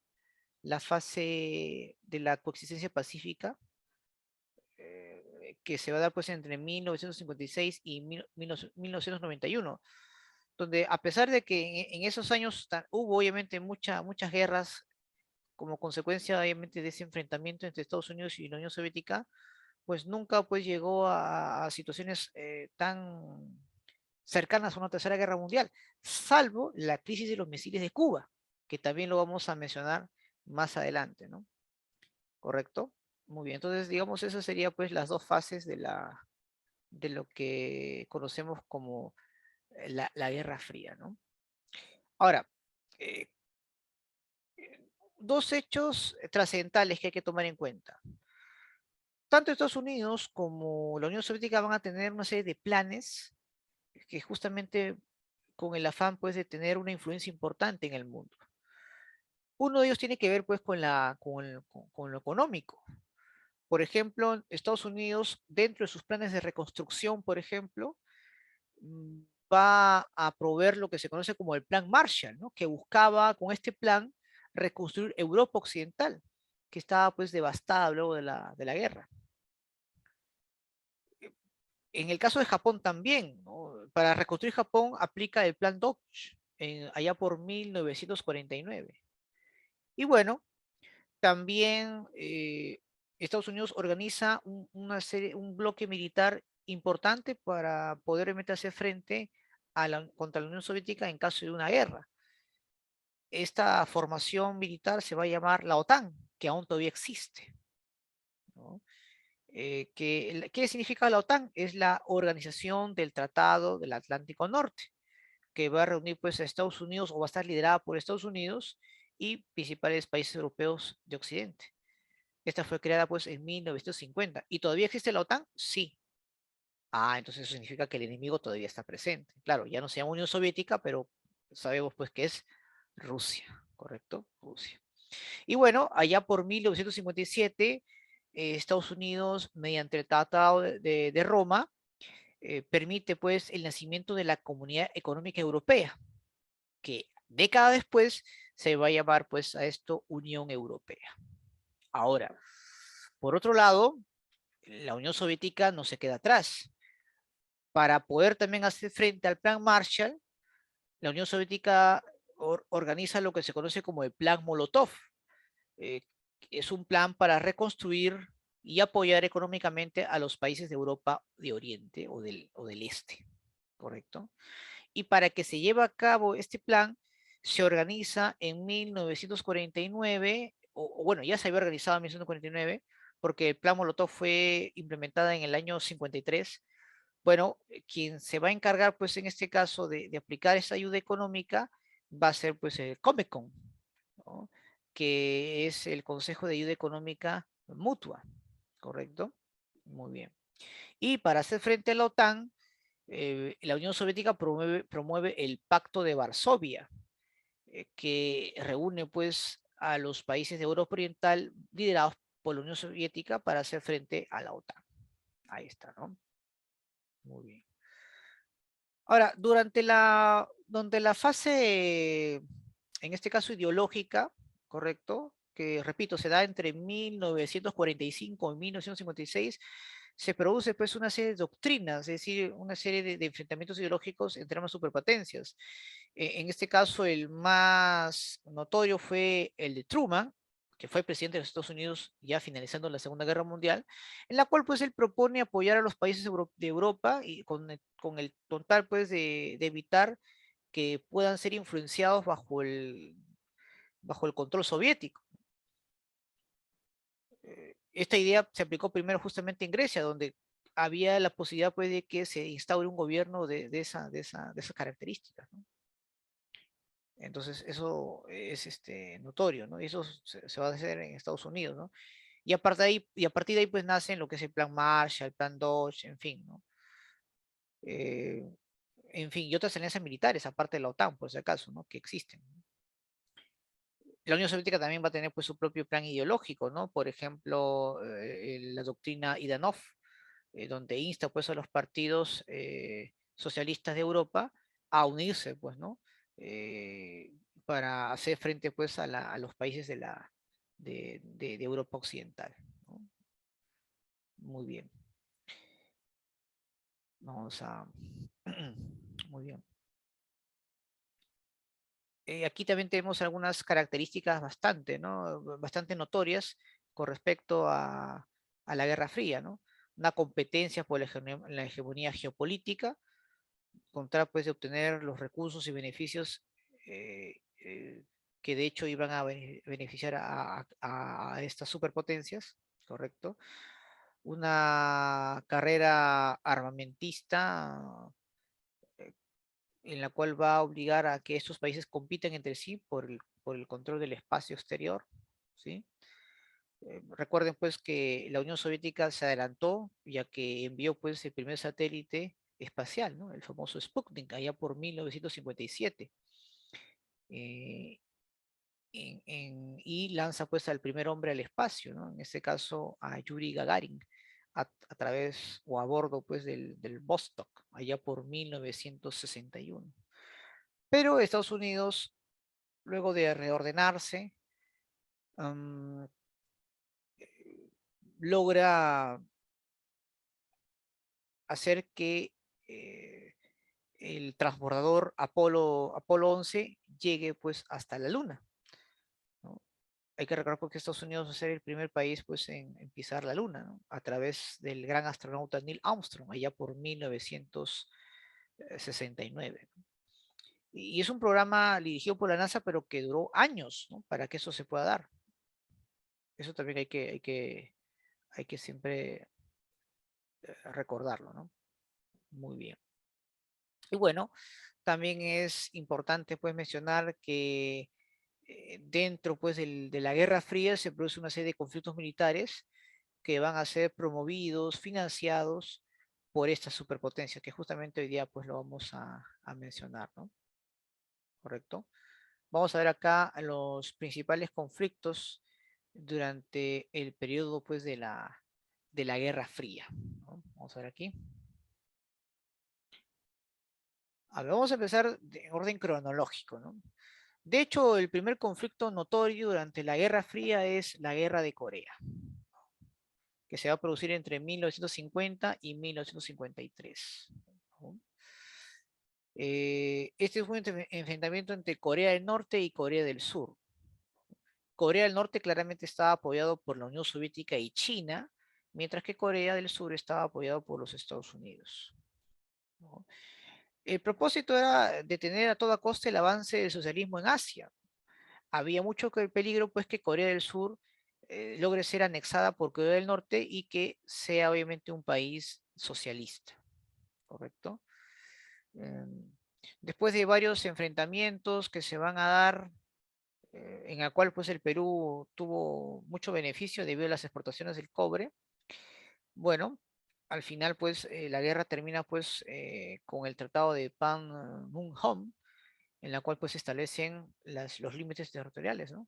fase de la coexistencia pacífica, que se va a dar pues entre 1956 y 1991, donde a pesar de que en esos años hubo obviamente muchas guerras como consecuencia obviamente de ese enfrentamiento entre Estados Unidos y la Unión Soviética, pues nunca pues llegó a situaciones tan cercanas a una tercera guerra mundial, salvo la crisis de los misiles de Cuba, que también lo vamos a mencionar más adelante, ¿no? ¿Correcto? Muy bien, entonces digamos esas serían pues las 2 fases de lo que conocemos como la Guerra Fría, ¿no? Ahora, eh, 2 hechos trascendentales que hay que tomar en cuenta. Tanto Estados Unidos como la Unión Soviética van a tener una serie de planes que justamente con el afán pues de tener una influencia importante en el mundo. Uno de ellos tiene que ver pues con lo económico. Por ejemplo, Estados Unidos, dentro de sus planes de reconstrucción, por ejemplo, mm, va a proveer lo que se conoce como el Plan Marshall, ¿no? Que buscaba con este plan reconstruir Europa Occidental, que estaba pues devastada luego de la guerra. En el caso de Japón también, ¿no? Para reconstruir Japón aplica el Plan Dodge allá por 1949. Y bueno, también Estados Unidos organiza un bloque militar importante para poder realmente hacer frente contra la Unión Soviética en caso de una guerra. Esta formación militar se va a llamar la OTAN, que aún todavía existe, ¿no? ¿Qué significa la OTAN? Es la Organización del Tratado del Atlántico Norte, que va a reunir pues a Estados Unidos o va a estar liderada por Estados Unidos y principales países europeos de Occidente. Esta fue creada pues en 1950. ¿Y todavía existe la OTAN? Sí. Ah, entonces eso significa que el enemigo todavía está presente. Claro, ya no se llama Unión Soviética, pero sabemos pues que es Rusia, ¿correcto? Rusia. Y bueno, allá por 1957, Estados Unidos, mediante el Tratado de Roma, permite pues el nacimiento de la Comunidad Económica Europea, que décadas después se va a llamar pues a esto Unión Europea. Ahora, por otro lado, la Unión Soviética no se queda atrás. Para poder también hacer frente al Plan Marshall, la Unión Soviética organiza lo que se conoce como el Plan Molotov. Eh, es un plan para reconstruir y apoyar económicamente a los países de Europa de Oriente o del Este, ¿correcto? Y para que se lleve a cabo este plan, se organiza en 1949, o bueno, ya se había organizado en 1949, porque el plan Molotov fue implementado en el año 53. Bueno, quien se va a encargar, pues en este caso, de aplicar esa ayuda económica va a ser pues el Comecon, ¿no? Que es el Consejo de Ayuda Económica Mutua, ¿correcto? Muy bien. Y para hacer frente a la OTAN, la Unión Soviética promueve el Pacto de Varsovia, que reúne pues a los países de Europa Oriental liderados por la Unión Soviética para hacer frente a la OTAN. Ahí está, ¿no? Muy bien. Ahora, durante la fase, en este caso ideológica, ¿correcto? Que, repito, se da entre 1945 y 1956, se produce pues una serie de doctrinas, es decir, una serie de enfrentamientos ideológicos entre ambas superpotencias. En este caso, el más notorio fue el de Truman, que fue presidente de los Estados Unidos ya finalizando la Segunda Guerra Mundial, en la cual pues él propone apoyar a los países de Europa y con el total pues de evitar que puedan ser influenciados bajo el control soviético. Esta idea se aplicó primero justamente en Grecia, donde había la posibilidad pues de que se instaure un gobierno de esas características, ¿no? Entonces, eso es notorio, ¿no? Y eso se va a hacer en Estados Unidos, ¿no? Y a partir de ahí, pues nacen lo que es el plan Marshall, el plan Dodge, en fin, ¿no? Eh, en fin, y otras alianzas militares, aparte de la OTAN, por si acaso, ¿no? Que existen. La Unión Soviética también va a tener pues su propio plan ideológico, ¿no? Por ejemplo, la doctrina Idanov, donde insta pues a los partidos socialistas de Europa a unirse, pues, ¿no? Eh, para hacer frente pues a los países de Europa Occidental, ¿no? Muy bien. Vamos a... Muy bien. Aquí también tenemos algunas características bastante, ¿no? Bastante notorias con respecto a la Guerra Fría, ¿no? Una competencia por la hegemonía geopolítica, con tal pues de obtener los recursos y beneficios que de hecho iban a beneficiar a estas superpotencias, ¿correcto? Una carrera armamentista en la cual va a obligar a que estos países compitan entre sí por el control del espacio exterior, ¿sí? Recuerden pues que la Unión Soviética se adelantó ya que envió pues el primer satélite espacial, ¿no? El famoso Sputnik, allá por 1957. eh, y lanza pues al primer hombre al espacio, ¿no? En este caso a Yuri Gagarin, a través o a bordo pues del Vostok, allá por 1961. Pero Estados Unidos, luego de reordenarse, um, logra hacer que el transbordador Apolo 11 llegue pues hasta la Luna, ¿no? Hay que recordar porque Estados Unidos va a ser el primer país pues en pisar la Luna, ¿no? A través del gran astronauta Neil Armstrong, allá por 1969. Y es un programa dirigido por la NASA, pero que duró años, ¿no? Para que eso se pueda dar. Eso también hay que siempre recordarlo, ¿no? Muy bien. Y bueno, también es importante pues mencionar que dentro pues de la Guerra Fría se produce una serie de conflictos militares que van a ser promovidos, financiados por estas superpotencias, que justamente hoy día pues lo vamos a mencionar, ¿no? ¿Correcto? Vamos a ver acá los principales conflictos durante el periodo pues de la Guerra Fría, ¿no? Vamos a ver aquí. A ver, vamos a empezar en orden cronológico, ¿no? De hecho, el primer conflicto notorio durante la Guerra Fría es la Guerra de Corea, que se va a producir entre 1950 y 1953. ¿No? Este es un enfrentamiento entre Corea del Norte y Corea del Sur. Corea del Norte claramente estaba apoyado por la Unión Soviética y China, mientras que Corea del Sur estaba apoyado por los Estados Unidos. ¿No? El propósito era detener a toda costa el avance del socialismo en Asia. Había mucho peligro, pues, que Corea del Sur logre ser anexada por Corea del Norte y que sea obviamente un país socialista, ¿correcto? Em, Después de varios enfrentamientos que se van a dar, en el cual pues el Perú tuvo mucho beneficio debido a las exportaciones del cobre, bueno, al final pues la guerra termina pues con el Tratado de Panmunjom, en la cual pues se establecen los límites territoriales, ¿no?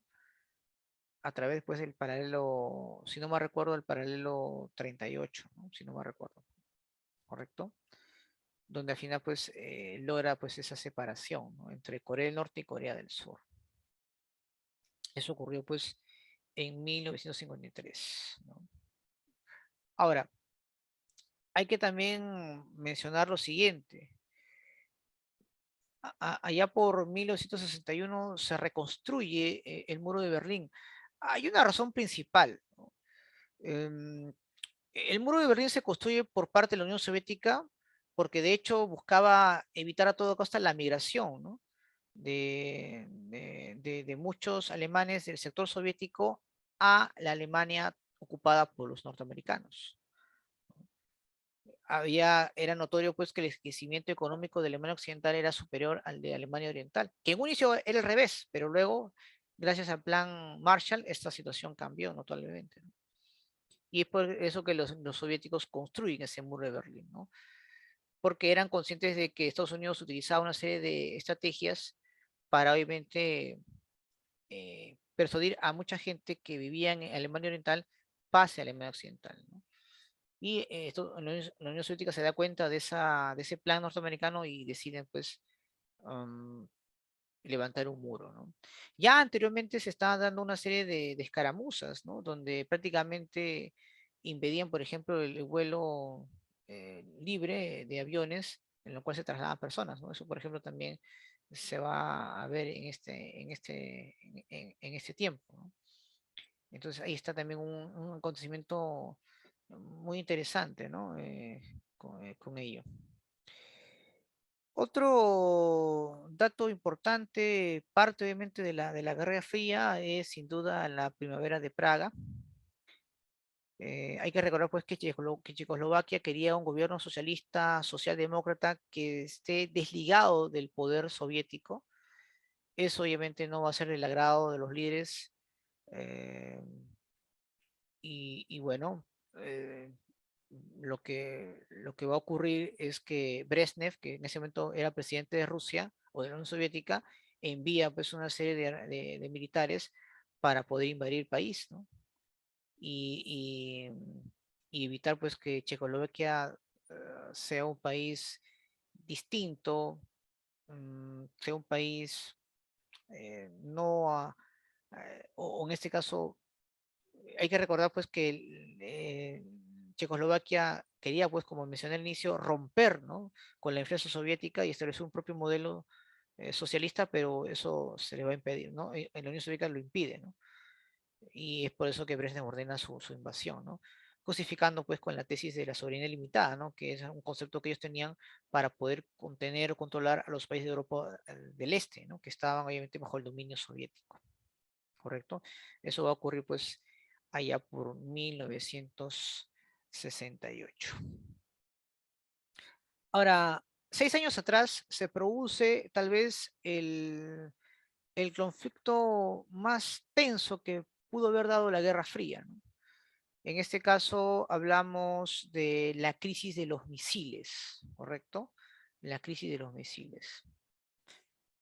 A través pues del paralelo, si no me recuerdo, el paralelo 38, ¿no? Si no me recuerdo, ¿correcto? Donde al final pues logra pues esa separación, ¿no? Entre Corea del Norte y Corea del Sur. Eso ocurrió pues en 1953, ¿no? Ahora, hay que también mencionar lo siguiente. Allá por 1961 se reconstruye el muro de Berlín. Hay una razón principal, ¿no? Em, el muro de Berlín se construye por parte de la Unión Soviética porque de hecho buscaba evitar a toda costa la migración, ¿no? de muchos alemanes del sector soviético a la Alemania ocupada por los norteamericanos. Era notorio pues que el crecimiento económico de Alemania Occidental era superior al de Alemania Oriental, que en un inicio era el revés, pero luego, gracias al plan Marshall, esta situación cambió notablemente, ¿no? Y es por eso que los soviéticos construyen ese muro de Berlín, ¿no? Porque eran conscientes de que Estados Unidos utilizaba una serie de estrategias para obviamente persuadir a mucha gente que vivía en Alemania Oriental pase a Alemania Occidental, ¿no? Y la Unión Soviética se da cuenta de ese plan norteamericano y deciden pues um, levantar un muro, ¿no? Ya anteriormente se estaban dando una serie de escaramuzas, ¿no? Donde prácticamente impedían, por ejemplo, el vuelo libre de aviones en lo cual se trasladan personas, ¿no? Eso, por ejemplo, también se va a ver en este tiempo, ¿no? Entonces ahí está también un acontecimiento muy interesante, ¿no? Con ello. Otro dato importante, parte obviamente de la Guerra Fría, es sin duda la primavera de Praga. Hay que recordar pues que Checoslovaquia quería un gobierno socialista, socialdemócrata que esté desligado del poder soviético. Eso obviamente no va a ser del agrado de los líderes. eh, y bueno, eh, lo que va a ocurrir es que Brezhnev, que en ese momento era presidente de Rusia o de la Unión Soviética, envía pues una serie de militares para poder invadir el país, ¿no? Y, y evitar pues que Checoslovaquia sea un país distinto, sea un país no, o en este caso hay que recordar pues que Checoslovaquia quería pues como mencioné al inicio romper, ¿no? Con la influencia soviética y establecer un propio modelo socialista, pero eso se le va a impedir, ¿no? En la Unión Soviética lo impide, ¿no? Y es por eso que Brezhnev ordena su invasión, ¿no? Justificando pues con la tesis de la soberanía limitada, ¿no? Que es un concepto que ellos tenían para poder contener o controlar a los países de Europa del Este, ¿no? Que estaban obviamente bajo el dominio soviético. ¿Correcto? Eso va a ocurrir pues allá por 1968. Ahora, 6 años atrás se produce tal vez el conflicto más tenso que pudo haber dado la Guerra Fría, ¿no? En este caso hablamos de la crisis de los misiles, ¿correcto? La crisis de los misiles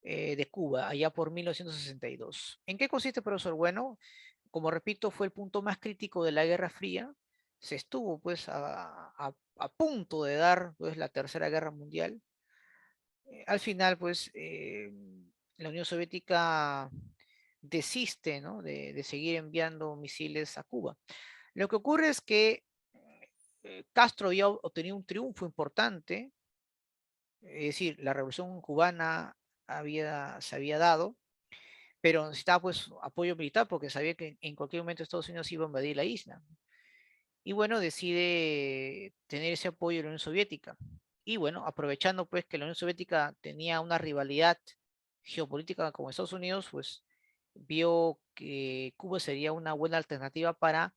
de Cuba, allá por 1962. ¿En qué consiste, profesor? Bueno, como repito, fue el punto más crítico de la Guerra Fría. Se estuvo pues a punto de dar pues la Tercera Guerra Mundial. Al final, pues, la Unión Soviética desiste, ¿no? de seguir enviando misiles a Cuba. Lo que ocurre es que Castro había obtenido un triunfo importante, es decir, la revolución cubana se había dado, pero necesitaba pues apoyo militar porque sabía que en cualquier momento Estados Unidos iba a invadir la isla. Y bueno, decide tener ese apoyo de la Unión Soviética. Y bueno, aprovechando pues que la Unión Soviética tenía una rivalidad geopolítica con Estados Unidos, pues vio que Cuba sería una buena alternativa para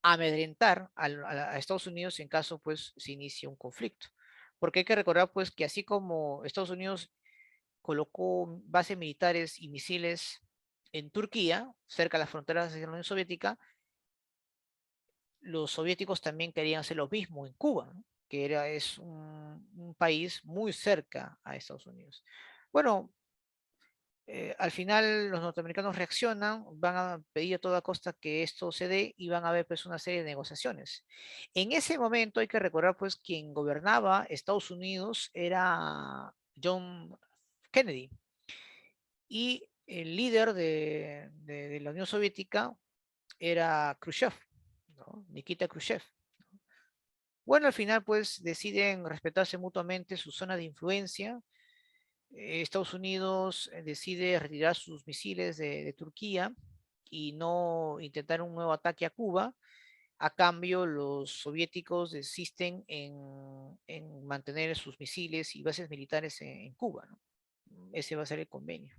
amedrentar a Estados Unidos en caso pues se inicie un conflicto. Porque hay que recordar pues que así como Estados Unidos colocó bases militares y misiles en Turquía, cerca de las fronteras de la Unión Soviética, los soviéticos también querían hacer lo mismo en Cuba, ¿no? Que es un país muy cerca a Estados Unidos. Bueno, al final los norteamericanos reaccionan, van a pedir a toda costa que esto se dé y van a haber pues una serie de negociaciones. En ese momento hay que recordar pues quien gobernaba Estados Unidos era John Kennedy y el líder de la Unión Soviética era Khrushchev, ¿no? Nikita Khrushchev. Bueno, al final pues deciden respetarse mutuamente su zona de influencia. Estados Unidos decide retirar sus misiles de Turquía y no intentar un nuevo ataque a Cuba. A cambio, los soviéticos desisten en mantener sus misiles y bases militares en Cuba, ¿no? Ese va a ser el convenio.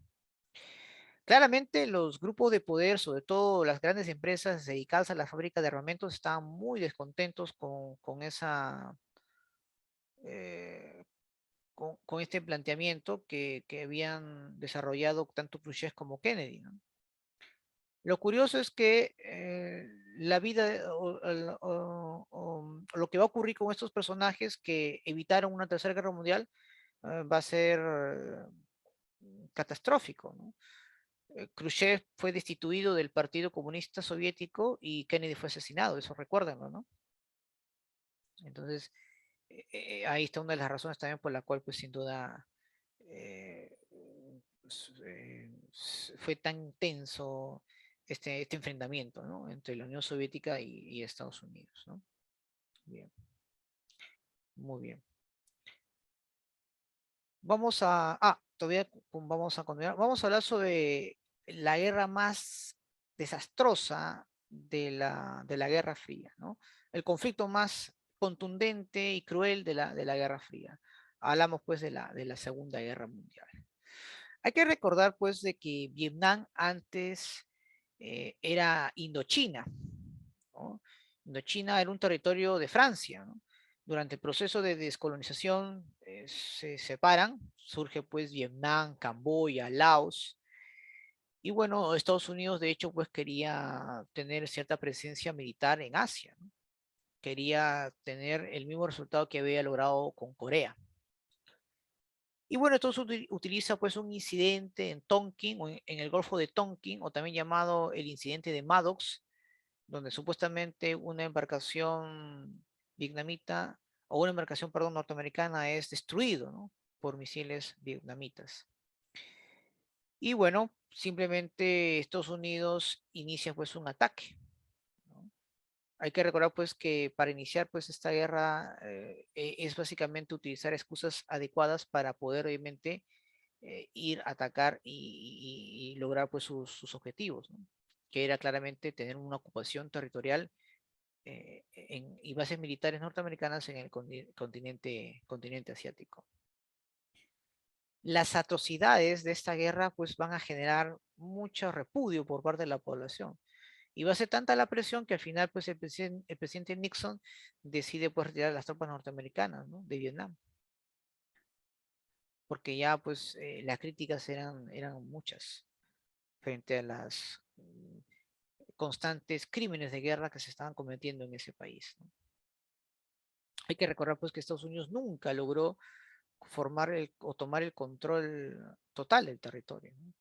Claramente, los grupos de poder, sobre todo las grandes empresas dedicadas a la fábrica de armamentos, estaban muy descontentos con esa, eh, con este planteamiento que habían desarrollado tanto Khrushchev como Kennedy, ¿no? Lo curioso es que la vida o lo que va a ocurrir con estos personajes que evitaron una tercera guerra mundial va a ser catastrófico, ¿no? Khrushchev fue destituido del Partido Comunista Soviético y Kennedy fue asesinado, eso recuérdenlo, ¿no? Entonces, ahí está una de las razones también por la cual, pues sin duda, eh, fue tan tenso este enfrentamiento, ¿no? Entre la Unión Soviética y Estados Unidos, ¿no? Bien, muy bien. Todavía vamos a continuar. Vamos a hablar sobre la guerra más desastrosa de la Guerra Fría, ¿no? El conflicto más contundente y cruel de la Guerra Fría. Hablamos pues de la Segunda Guerra Mundial. Hay que recordar pues de que Vietnam antes era Indochina, ¿no? Indochina era un territorio de Francia, ¿no? Durante el proceso de descolonización se separan, surge pues Vietnam, Camboya, Laos, y bueno, Estados Unidos de hecho pues quería tener cierta presencia militar en Asia, ¿no? Quería tener el mismo resultado que había logrado con Corea. Y bueno, esto se utiliza pues un incidente en Tonkin, o en el Golfo de Tonkin, o también llamado el incidente de Maddox, donde supuestamente una embarcación vietnamita, o una embarcación, perdón, norteamericana es destruido, ¿no? Por misiles vietnamitas. Y bueno, simplemente Estados Unidos inicia pues un ataque, ¿no? Hay que recordar pues que para iniciar pues esta guerra es básicamente utilizar excusas adecuadas para poder obviamente ir a atacar y lograr pues sus objetivos, ¿no? Que era claramente tener una ocupación territorial y bases militares norteamericanas en el continente asiático. Las atrocidades de esta guerra pues van a generar mucho repudio por parte de la población. Y va a ser tanta la presión que al final pues el presidente Nixon decide pues retirar las tropas norteamericanas, ¿no? De Vietnam. Porque ya pues las críticas eran muchas frente a las constantes crímenes de guerra que se estaban cometiendo en ese país, ¿no? Hay que recordar pues que Estados Unidos nunca logró o tomar el control total del territorio, ¿no?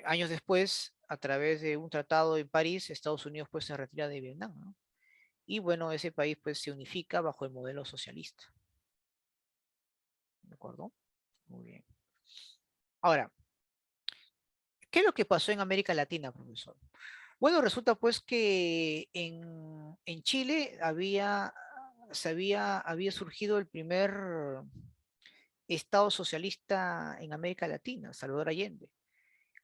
Años después, a través de un tratado en París, Estados Unidos pues se retira de Vietnam, ¿no? Y bueno, ese país pues se unifica bajo el modelo socialista. acuerdo? Muy bien. Ahora, ¿qué es lo que pasó en América Latina, profesor? Bueno, resulta pues que en Chile había surgido el primer Estado socialista en América Latina, Salvador Allende.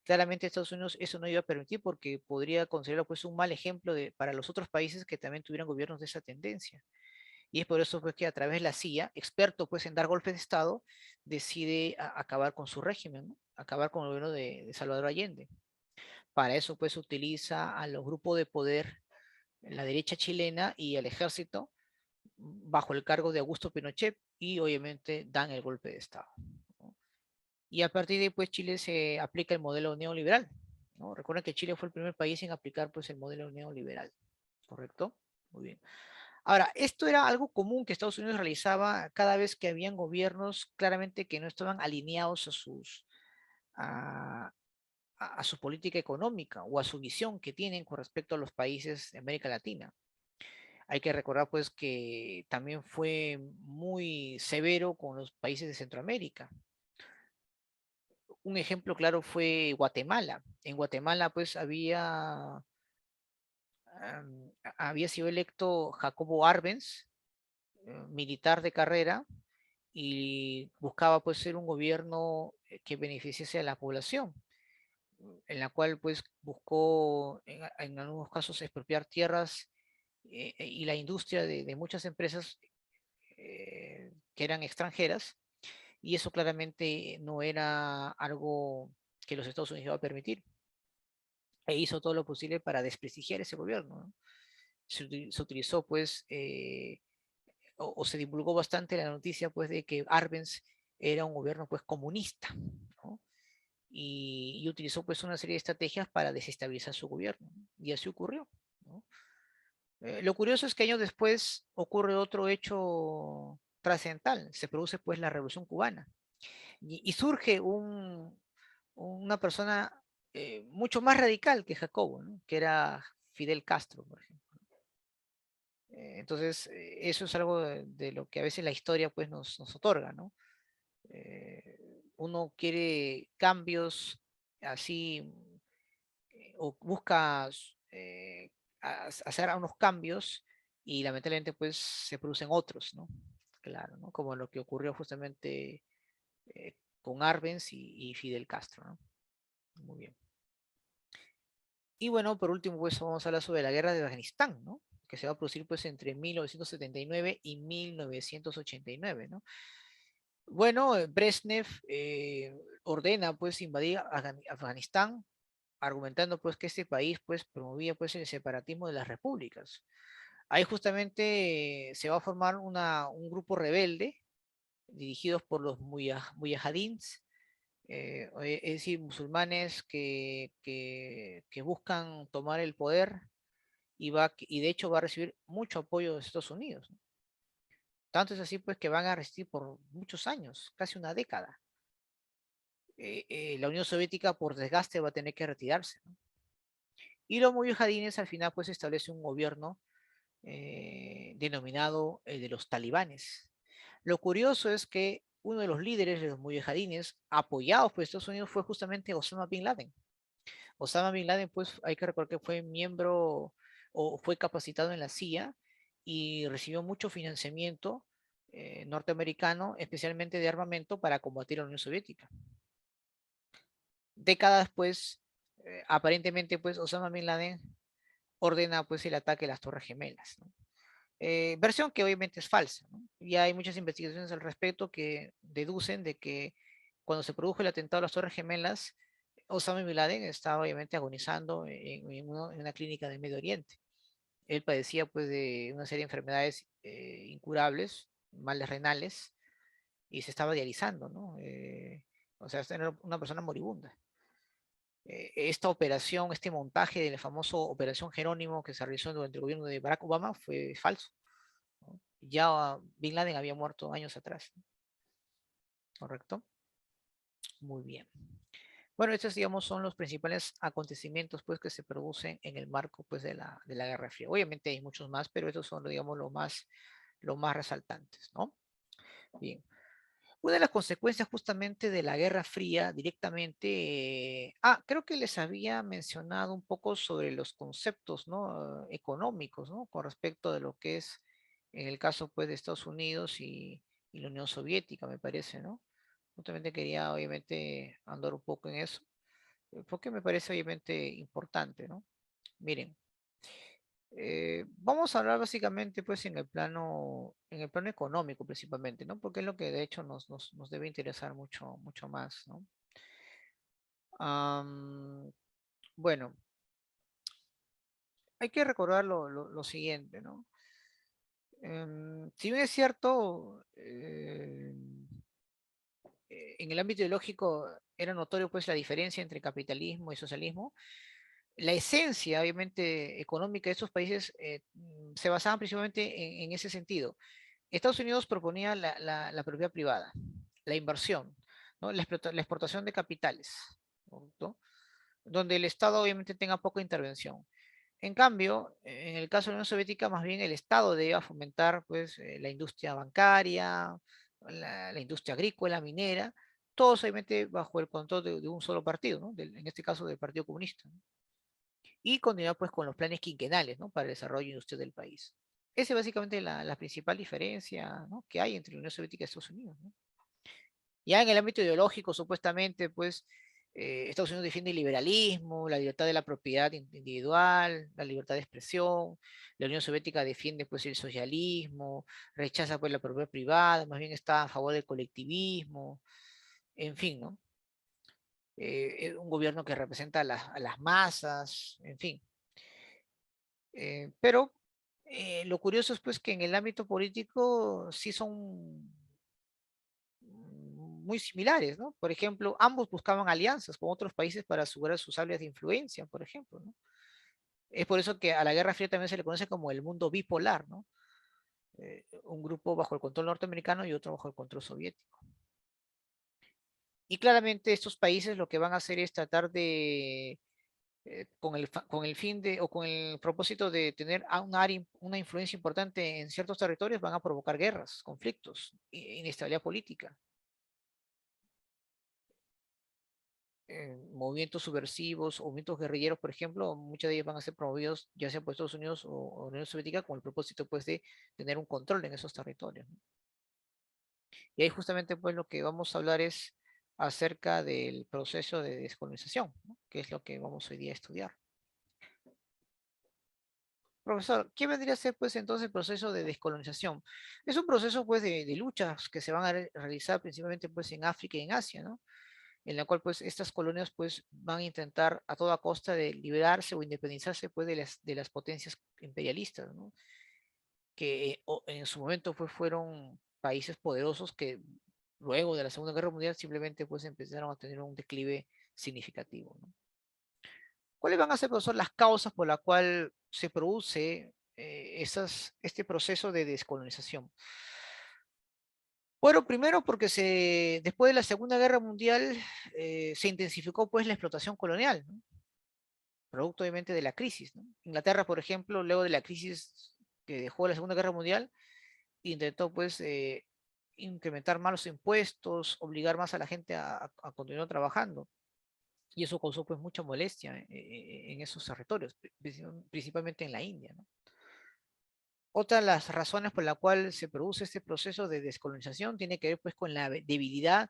Claramente Estados Unidos eso no iba a permitir porque podría considerarlo pues un mal ejemplo para los otros países que también tuvieran gobiernos de esa tendencia. Y es por eso pues que a través de la CIA, experto pues en dar golpes de Estado, decide acabar con su régimen, ¿no? Acabar con el gobierno de Salvador Allende. Para eso pues utiliza a los grupos de poder, la derecha chilena y el ejército, bajo el cargo de Augusto Pinochet, y obviamente dan el golpe de Estado, ¿no? Y a partir de ahí, pues Chile se aplica el modelo neoliberal, ¿no? Recuerden que Chile fue el primer país en aplicar pues el modelo neoliberal, ¿correcto? Muy bien. Ahora, esto era algo común que Estados Unidos realizaba cada vez que habían gobiernos claramente que no estaban alineados a, a su política económica o a su visión que tienen con respecto a los países de América Latina. Hay que recordar pues que también fue muy severo con los países de Centroamérica. Un ejemplo claro fue Guatemala. En Guatemala pues había sido electo Jacobo Arbenz, militar de carrera, y buscaba pues ser un gobierno que beneficiase a la población, en la cual pues buscó en algunos casos expropiar tierras y la industria de muchas empresas que eran extranjeras, y eso claramente no era algo que los Estados Unidos iba a permitir, e hizo todo lo posible para desprestigiar ese gobierno, ¿no? Se utilizó pues o se divulgó bastante la noticia pues de que Arbenz era un gobierno pues comunista, ¿no? Y utilizó pues una serie de estrategias para desestabilizar su gobierno, ¿no? Y así ocurrió, ¿no? Lo curioso es que años después ocurre otro hecho trascendental, se produce pues la Revolución Cubana y surge una persona mucho más radical que Jacobo, ¿no? Que era Fidel Castro, por ejemplo. Entonces, eso es algo de lo que a veces la historia pues nos otorga, ¿no? Uno quiere cambios así o busca hacer unos cambios y lamentablemente pues se producen otros, ¿no? Claro, ¿no? Como lo que ocurrió justamente eh, con Arbenz y Fidel Castro, ¿no? Muy bien. Y bueno, por último, pues vamos a hablar sobre la guerra de Afganistán, ¿no? Que se va a producir pues entre 1979 y 1989, ¿no? Bueno, Brezhnev ordena pues invadir Afganistán, argumentando pues que este país pues promovía pues el separatismo de las repúblicas. Ahí justamente se va a formar un grupo rebelde dirigidos por los mujahidins, es decir, musulmanes que buscan tomar el poder y de hecho va a recibir mucho apoyo de Estados Unidos, ¿no? Tanto es así pues que van a resistir por muchos años, casi una década. La Unión Soviética por desgaste va a tener que retirarse, ¿no? Y los mujahidines al final pues establece un gobierno denominado de los talibanes. Lo curioso es que uno de los líderes de los mujahidines, apoyados por Estados Unidos, fue justamente Osama Bin Laden. Osama Bin Laden, pues hay que recordar que fue miembro o fue capacitado en la CIA y recibió mucho financiamiento norteamericano, especialmente de armamento, para combatir a la Unión Soviética. Décadas después, aparentemente, pues Osama Bin Laden ordena pues el ataque a las Torres Gemelas, ¿no? Versión que obviamente es falsa, ¿no? Ya hay muchas investigaciones al respecto que deducen de que cuando se produjo el atentado a las Torres Gemelas, Osama Bin Laden estaba obviamente agonizando en una clínica de Medio Oriente. Él padecía pues de una serie de enfermedades incurables, males renales, y se estaba dializando, ¿no? O sea, era una persona moribunda. Esta operación, este montaje de la famosa Operación Jerónimo que se realizó durante el gobierno de Barack Obama fue falso, ¿no? Ya Bin Laden había muerto años atrás, ¿no? ¿Correcto? Muy bien. Bueno, estos, digamos, son los principales acontecimientos, pues, que se producen en el marco, pues, de la Guerra Fría. Obviamente hay muchos más, pero estos son, digamos, los más resaltantes, ¿no? Bien. Una de las consecuencias justamente de la Guerra Fría directamente, creo que les había mencionado un poco sobre los conceptos, ¿no? Económicos, ¿no? Con respecto de lo que es, en el caso pues de Estados Unidos y la Unión Soviética, me parece, ¿no? Justamente quería obviamente andar un poco en eso, porque me parece obviamente importante, ¿no? Miren. Vamos a hablar básicamente pues en el plano económico principalmente, ¿no? Porque es lo que de hecho nos debe interesar mucho, mucho más, ¿no? Am, bueno, hay que recordar lo siguiente, ¿no? Si bien es cierto, en el ámbito ideológico era notorio pues la diferencia entre capitalismo y socialismo, la esencia obviamente económica de estos países se basaba principalmente en ese sentido. Estados Unidos proponía la propiedad privada, la inversión, ¿no? La exportación de capitales, ¿no? Donde el Estado obviamente tenga poca intervención. En cambio, en el caso de la Unión Soviética, más bien el Estado debía fomentar pues, la industria bancaria, la industria agrícola, minera, todos obviamente bajo el control de un solo partido, ¿no? En este caso del Partido Comunista, ¿no? Y continuar pues con los planes quinquenales, ¿no? Para el desarrollo industrial del país. Esa es básicamente la principal diferencia, ¿no? Que hay entre la Unión Soviética y Estados Unidos, ¿no? Ya en el ámbito ideológico, supuestamente, pues, Estados Unidos defiende el liberalismo, la libertad de la propiedad individual, la libertad de expresión. La Unión Soviética defiende, pues, el socialismo, rechaza, pues, la propiedad privada, más bien está a favor del colectivismo, en fin, ¿no? Un gobierno que representa a las masas, en fin. Pero lo curioso es, pues, que en el ámbito político sí son muy similares, ¿no? Por ejemplo, ambos buscaban alianzas con otros países para asegurar sus áreas de influencia, por ejemplo, ¿no? Es por eso que a la Guerra Fría también se le conoce como el mundo bipolar, ¿no? Un grupo bajo el control norteamericano y otro bajo el control soviético. Y claramente estos países lo que van a hacer es tratar de, con el fin de, o con el propósito de tener una influencia importante en ciertos territorios, van a provocar guerras, conflictos, inestabilidad política. Movimientos subversivos o movimientos guerrilleros, por ejemplo, muchos de ellos van a ser promovidos ya sea por Estados Unidos o Unión Soviética con el propósito pues de tener un control en esos territorios, ¿no? Y ahí justamente pues lo que vamos a hablar es acerca del proceso de descolonización, ¿no? Que es lo que vamos hoy día a estudiar. Profesor, ¿qué vendría a ser pues entonces el proceso de descolonización? Es un proceso pues de luchas que se van a realizar principalmente pues en África y en Asia, ¿no? En la cual pues estas colonias pues van a intentar a toda costa de liberarse o independizarse pues de las potencias imperialistas, ¿no? Que en su momento pues fueron países poderosos que luego de la Segunda Guerra Mundial simplemente pues empezaron a tener un declive significativo, ¿no? ¿Cuáles van a ser, profesor, las causas por las cuales se produce este proceso de descolonización? Bueno, primero porque después de la Segunda Guerra Mundial se intensificó pues la explotación colonial, ¿no? Producto obviamente de la crisis, ¿no? Inglaterra, por ejemplo, luego de la crisis que dejó la Segunda Guerra Mundial, intentó pues incrementar más los impuestos, obligar más a la gente a continuar trabajando. Y eso causó pues mucha molestia en esos territorios, principalmente en la India, ¿no? Otra de las razones por la cual se produce este proceso de descolonización tiene que ver pues con la debilidad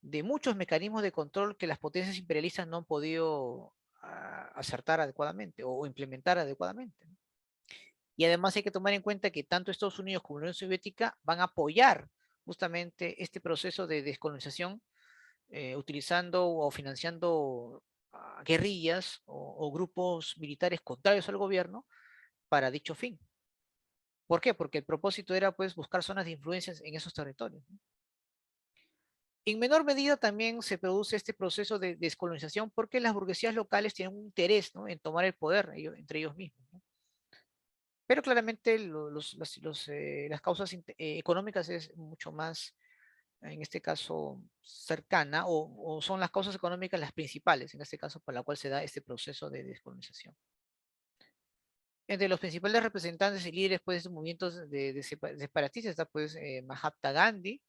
de muchos mecanismos de control que las potencias imperialistas no han podido acertar adecuadamente o implementar adecuadamente, ¿no? Y además hay que tomar en cuenta que tanto Estados Unidos como la Unión Soviética van a apoyar justamente este proceso de descolonización utilizando o financiando guerrillas o grupos militares contrarios al gobierno para dicho fin. ¿Por qué? Porque el propósito era pues buscar zonas de influencia en esos territorios, ¿no? En menor medida también se produce este proceso de descolonización porque las burguesías locales tienen un interés, ¿no? En tomar el poder entre ellos mismos, ¿no? Pero claramente las causas económicas es mucho más, en este caso, cercana, o son las causas económicas las principales, en este caso, por la cual se da este proceso de descolonización. Entre los principales representantes y líderes pues, de estos movimientos de separatistas está pues, Mahatma Gandhi,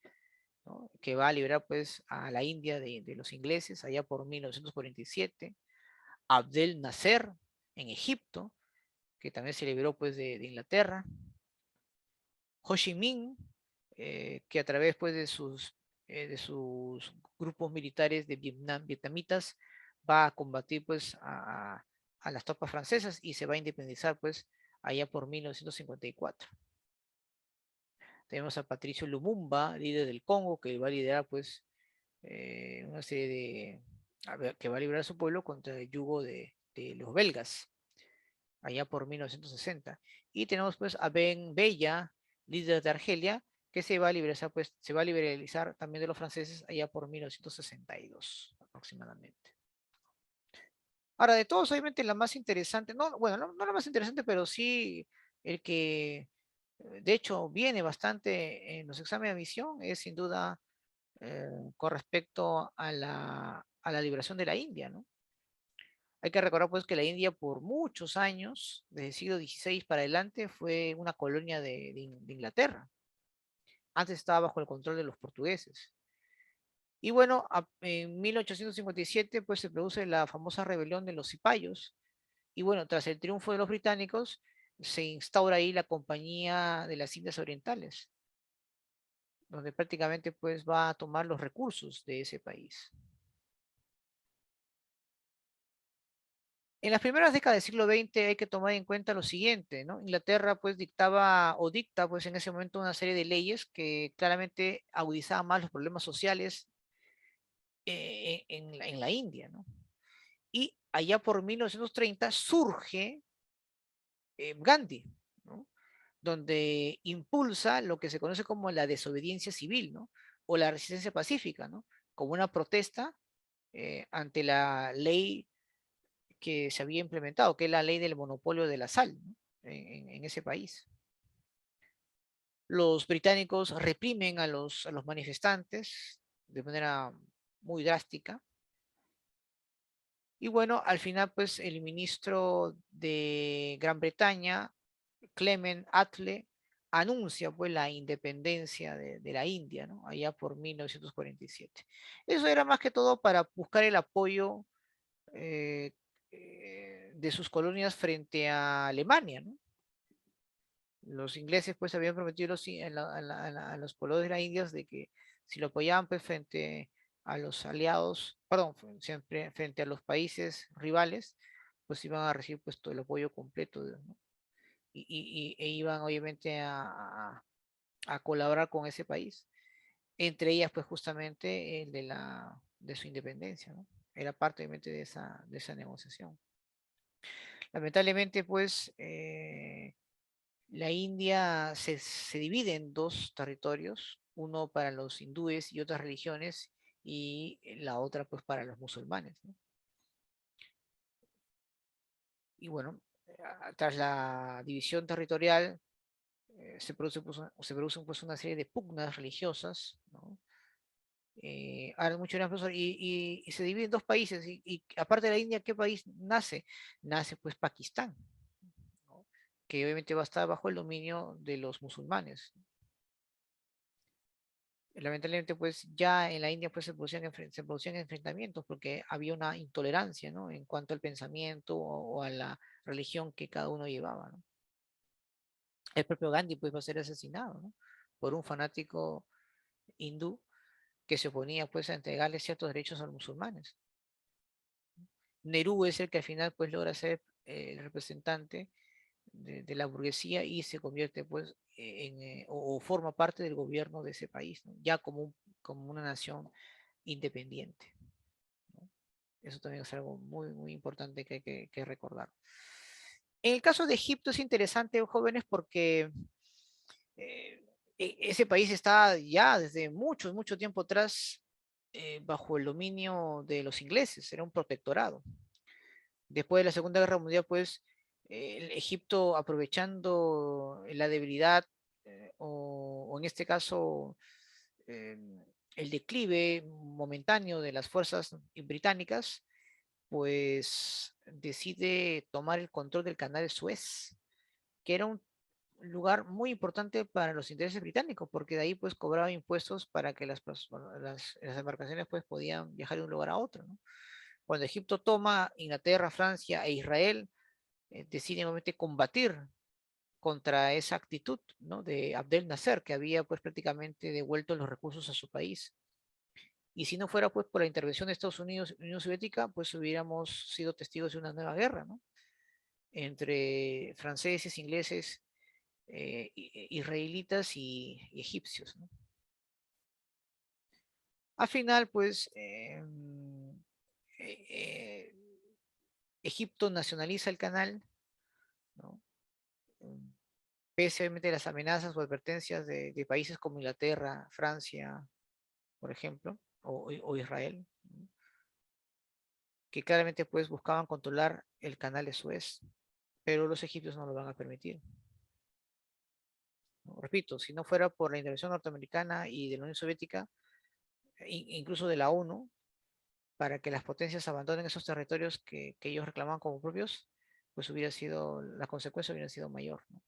¿no? Que va a liberar pues a la India de los ingleses allá por 1947. Abdel Nasser en Egipto, que también se liberó pues de Inglaterra. Ho Chi Minh, que a través pues de sus grupos militares de Vietnam, vietnamitas, va a combatir pues a las tropas francesas y se va a independizar pues allá por 1954. Tenemos a Patricio Lumumba, líder del Congo, que va a liderar pues una serie que va a liberar a su pueblo contra el yugo de los belgas, allá por 1960. Y tenemos pues a Ben Bella, líder de Argelia, que se va a liberalizar también de los franceses allá por 1962 aproximadamente. Ahora, de todos, obviamente la más interesante, no, bueno, no la más interesante, pero sí el que de hecho viene bastante en los exámenes de admisión es sin duda con respecto a la liberación de la India, ¿no? Hay que recordar pues que la India por muchos años, desde el siglo XVI para adelante, fue una colonia de Inglaterra. Antes estaba bajo el control de los portugueses. Y bueno, en 1857 pues se produce la famosa rebelión de los cipayos. Y bueno, tras el triunfo de los británicos, se instaura ahí la Compañía de las Indias Orientales, donde prácticamente pues va a tomar los recursos de ese país. En las primeras décadas del siglo XX hay que tomar en cuenta lo siguiente, ¿no? Inglaterra pues dictaba o dicta pues en ese momento una serie de leyes que claramente agudizaban más los problemas sociales en la India, ¿no? Y allá por 1930 surge Gandhi, ¿no? Donde impulsa lo que se conoce como la desobediencia civil, ¿no? O la resistencia pacífica, ¿no? Como una protesta ante la ley que se había implementado, que es la ley del monopolio de la sal, ¿no? En ese país. Los británicos reprimen a los manifestantes de manera muy drástica. Y bueno, al final, pues el ministro de Gran Bretaña, Clement Attlee, anuncia pues la independencia de la India, ¿no? Allá por 1947. Eso era más que todo para buscar el apoyo eh, de sus colonias frente a Alemania, ¿no? Los ingleses pues habían prometido a los pueblos de las Indias de que si lo apoyaban pues frente a los aliados, perdón, siempre frente a los países rivales, pues iban a recibir pues todo el apoyo completo, ¿no? E iban obviamente a colaborar con ese país. Entre ellas pues justamente el de su independencia, ¿no? Era parte obviamente de esa negociación. Lamentablemente pues la India se divide en dos territorios, uno para los hindúes y otras religiones, y la otra pues para los musulmanes, ¿no? Y bueno, tras la división territorial se producen pues una serie de pugnas religiosas, ¿no? Ahora mucho más, profesor, y se divide en dos países, y aparte de la India, ¿qué país nace? Nace pues Pakistán, ¿no? Que obviamente va a estar bajo el dominio de los musulmanes. Lamentablemente pues ya en la India pues se producían enfrentamientos porque había una intolerancia, ¿no? En cuanto al pensamiento o a la religión que cada uno llevaba, ¿no? El propio Gandhi pues va a ser asesinado, ¿no? Por un fanático hindú que se oponía pues a entregarle ciertos derechos a los musulmanes. Nerú es el que al final pues logra ser el representante de la burguesía y se convierte pues o forma parte del gobierno de ese país, ¿no? Ya como una nación independiente, ¿no? Eso también es algo muy importante que hay que recordar. En el caso de Egipto es interesante, jóvenes, porque eh, ese país está ya desde mucho tiempo atrás bajo el dominio de los ingleses, era un protectorado. Después de la Segunda Guerra Mundial, pues el Egipto aprovechando la debilidad o en este caso eh, el declive momentáneo de las fuerzas británicas, pues decide tomar el control del canal de Suez, que era lugar muy importante para los intereses británicos, porque de ahí pues cobraba impuestos para que las embarcaciones pues podían viajar de un lugar a otro, ¿no? Cuando Egipto toma Inglaterra, Francia e Israel, deciden obviamente combatir contra esa actitud, ¿no? De Abdel Nasser, que había pues prácticamente devuelto los recursos a su país. Y si no fuera pues por la intervención de Estados Unidos y Unión Soviética, pues hubiéramos sido testigos de una nueva guerra, ¿no? Entre franceses, ingleses, israelitas y egipcios, ¿no? Al final, pues, eh, Egipto nacionaliza el canal, ¿no? Mm, Pese obviamente a las amenazas o advertencias de países como Inglaterra, Francia, por ejemplo, o Israel, ¿no? Que claramente pues buscaban controlar el canal de Suez, pero los egipcios no lo van a permitir, ¿no? Repito, si no fuera por la intervención norteamericana y de la Unión Soviética, incluso de la ONU, para que las potencias abandonen esos territorios que ellos reclamaban como propios, pues hubiera sido, la consecuencia hubiera sido mayor, ¿no?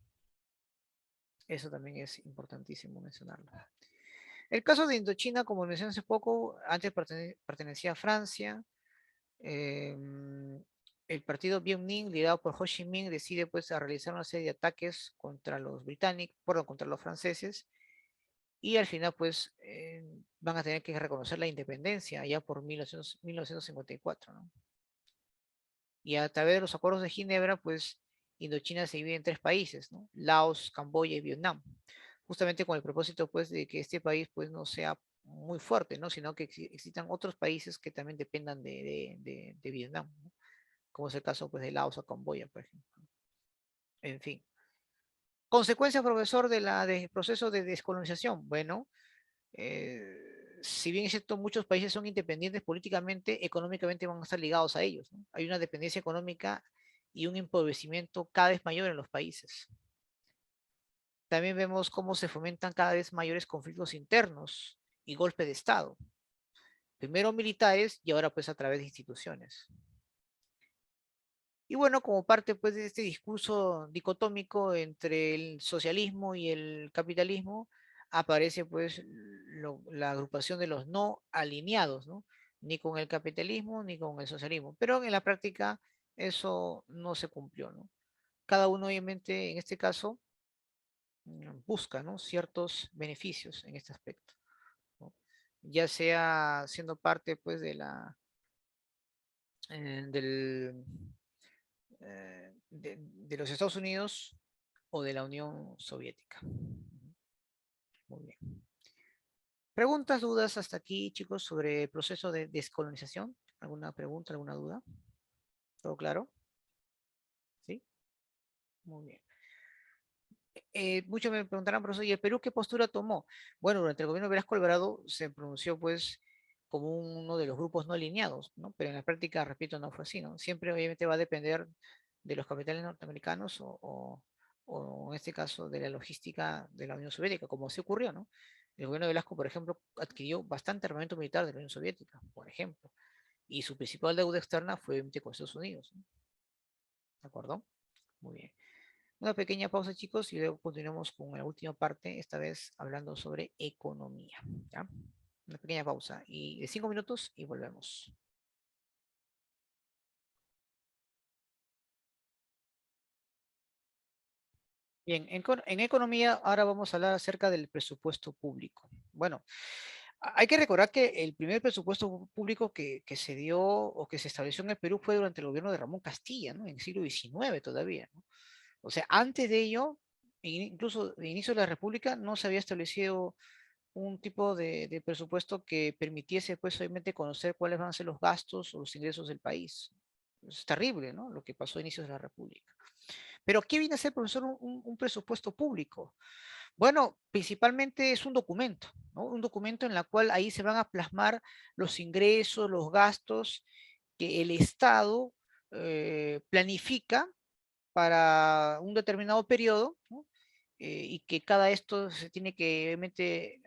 Eso también es importantísimo mencionarlo. El caso de Indochina, como mencioné hace poco, antes pertenecía a Francia. eh, el partido Bien Minh, liderado por Ho Chi Minh, decide pues a realizar una serie de ataques contra los británicos, perdón, contra los franceses, y al final pues van a tener que reconocer la independencia ya por 1954, ¿no? Y a través de los acuerdos de Ginebra, pues Indochina se divide en tres países, ¿no? Laos, Camboya y Vietnam, justamente con el propósito, pues, de que este país, pues, no sea muy fuerte, ¿no? Sino que existan otros países que también dependan de Vietnam, ¿no? Como es el caso, pues, de Laos o Camboya, por ejemplo. En fin. Consecuencia, profesor, del proceso de descolonización. Bueno, si bien es cierto, muchos países son independientes políticamente, económicamente van a estar ligados a ellos, ¿no? Hay una dependencia económica y un empobrecimiento cada vez mayor en los países. También vemos cómo se fomentan cada vez mayores conflictos internos y golpes de Estado, primero militares y ahora pues a través de instituciones. Y bueno, como parte pues de este discurso dicotómico entre el socialismo y el capitalismo, aparece pues la agrupación de los no alineados, ¿no? Ni con el capitalismo ni con el socialismo. Pero en la práctica eso no se cumplió, ¿no? Cada uno obviamente en este caso busca, ¿no? Ciertos beneficios en este aspecto, ¿no? Ya sea siendo parte pues del de los Estados Unidos o de la Unión Soviética. Muy bien. ¿Preguntas, dudas hasta aquí, chicos, sobre el proceso de descolonización? ¿Alguna pregunta, alguna duda? ¿Todo claro? ¿Sí? Muy bien. Muchos me preguntarán, profesor, ¿y el Perú qué postura tomó? Bueno, durante el gobierno de Velasco Alvarado se pronunció, pues, como uno de los grupos no alineados, ¿no? Pero en la práctica, repito, no fue así, ¿no? Siempre, obviamente, va a depender de los capitales norteamericanos o en este caso, de la logística de la Unión Soviética, como se ocurrió, ¿no? El gobierno de Velasco, por ejemplo, adquirió bastante armamento militar de la Unión Soviética, por ejemplo, y su principal deuda externa fue, obviamente, con Estados Unidos, ¿no? ¿De acuerdo? Muy bien. Una pequeña pausa, chicos, y luego continuamos con la última parte, esta vez hablando sobre economía. ¿Ya? Una pequeña pausa y de 5 minutos y volvemos. Bien, en economía ahora vamos a hablar acerca del presupuesto público. Bueno, hay que recordar que el primer presupuesto público que se dio o que se estableció en el Perú fue durante el gobierno de Ramón Castilla, ¿no? En el siglo XIX todavía, ¿no? O sea, antes de ello, incluso de inicio de la República, no se había establecido un tipo de presupuesto que permitiese, pues, obviamente, conocer cuáles van a ser los gastos o los ingresos del país. Es terrible, ¿no? Lo que pasó a inicios de la República. Pero, ¿qué viene a ser, profesor, un presupuesto público? Bueno, principalmente es un documento, ¿no? Un documento en el cual ahí se van a plasmar los ingresos, los gastos que el Estado planifica para un determinado periodo, ¿no? Y que cada esto se tiene que obviamente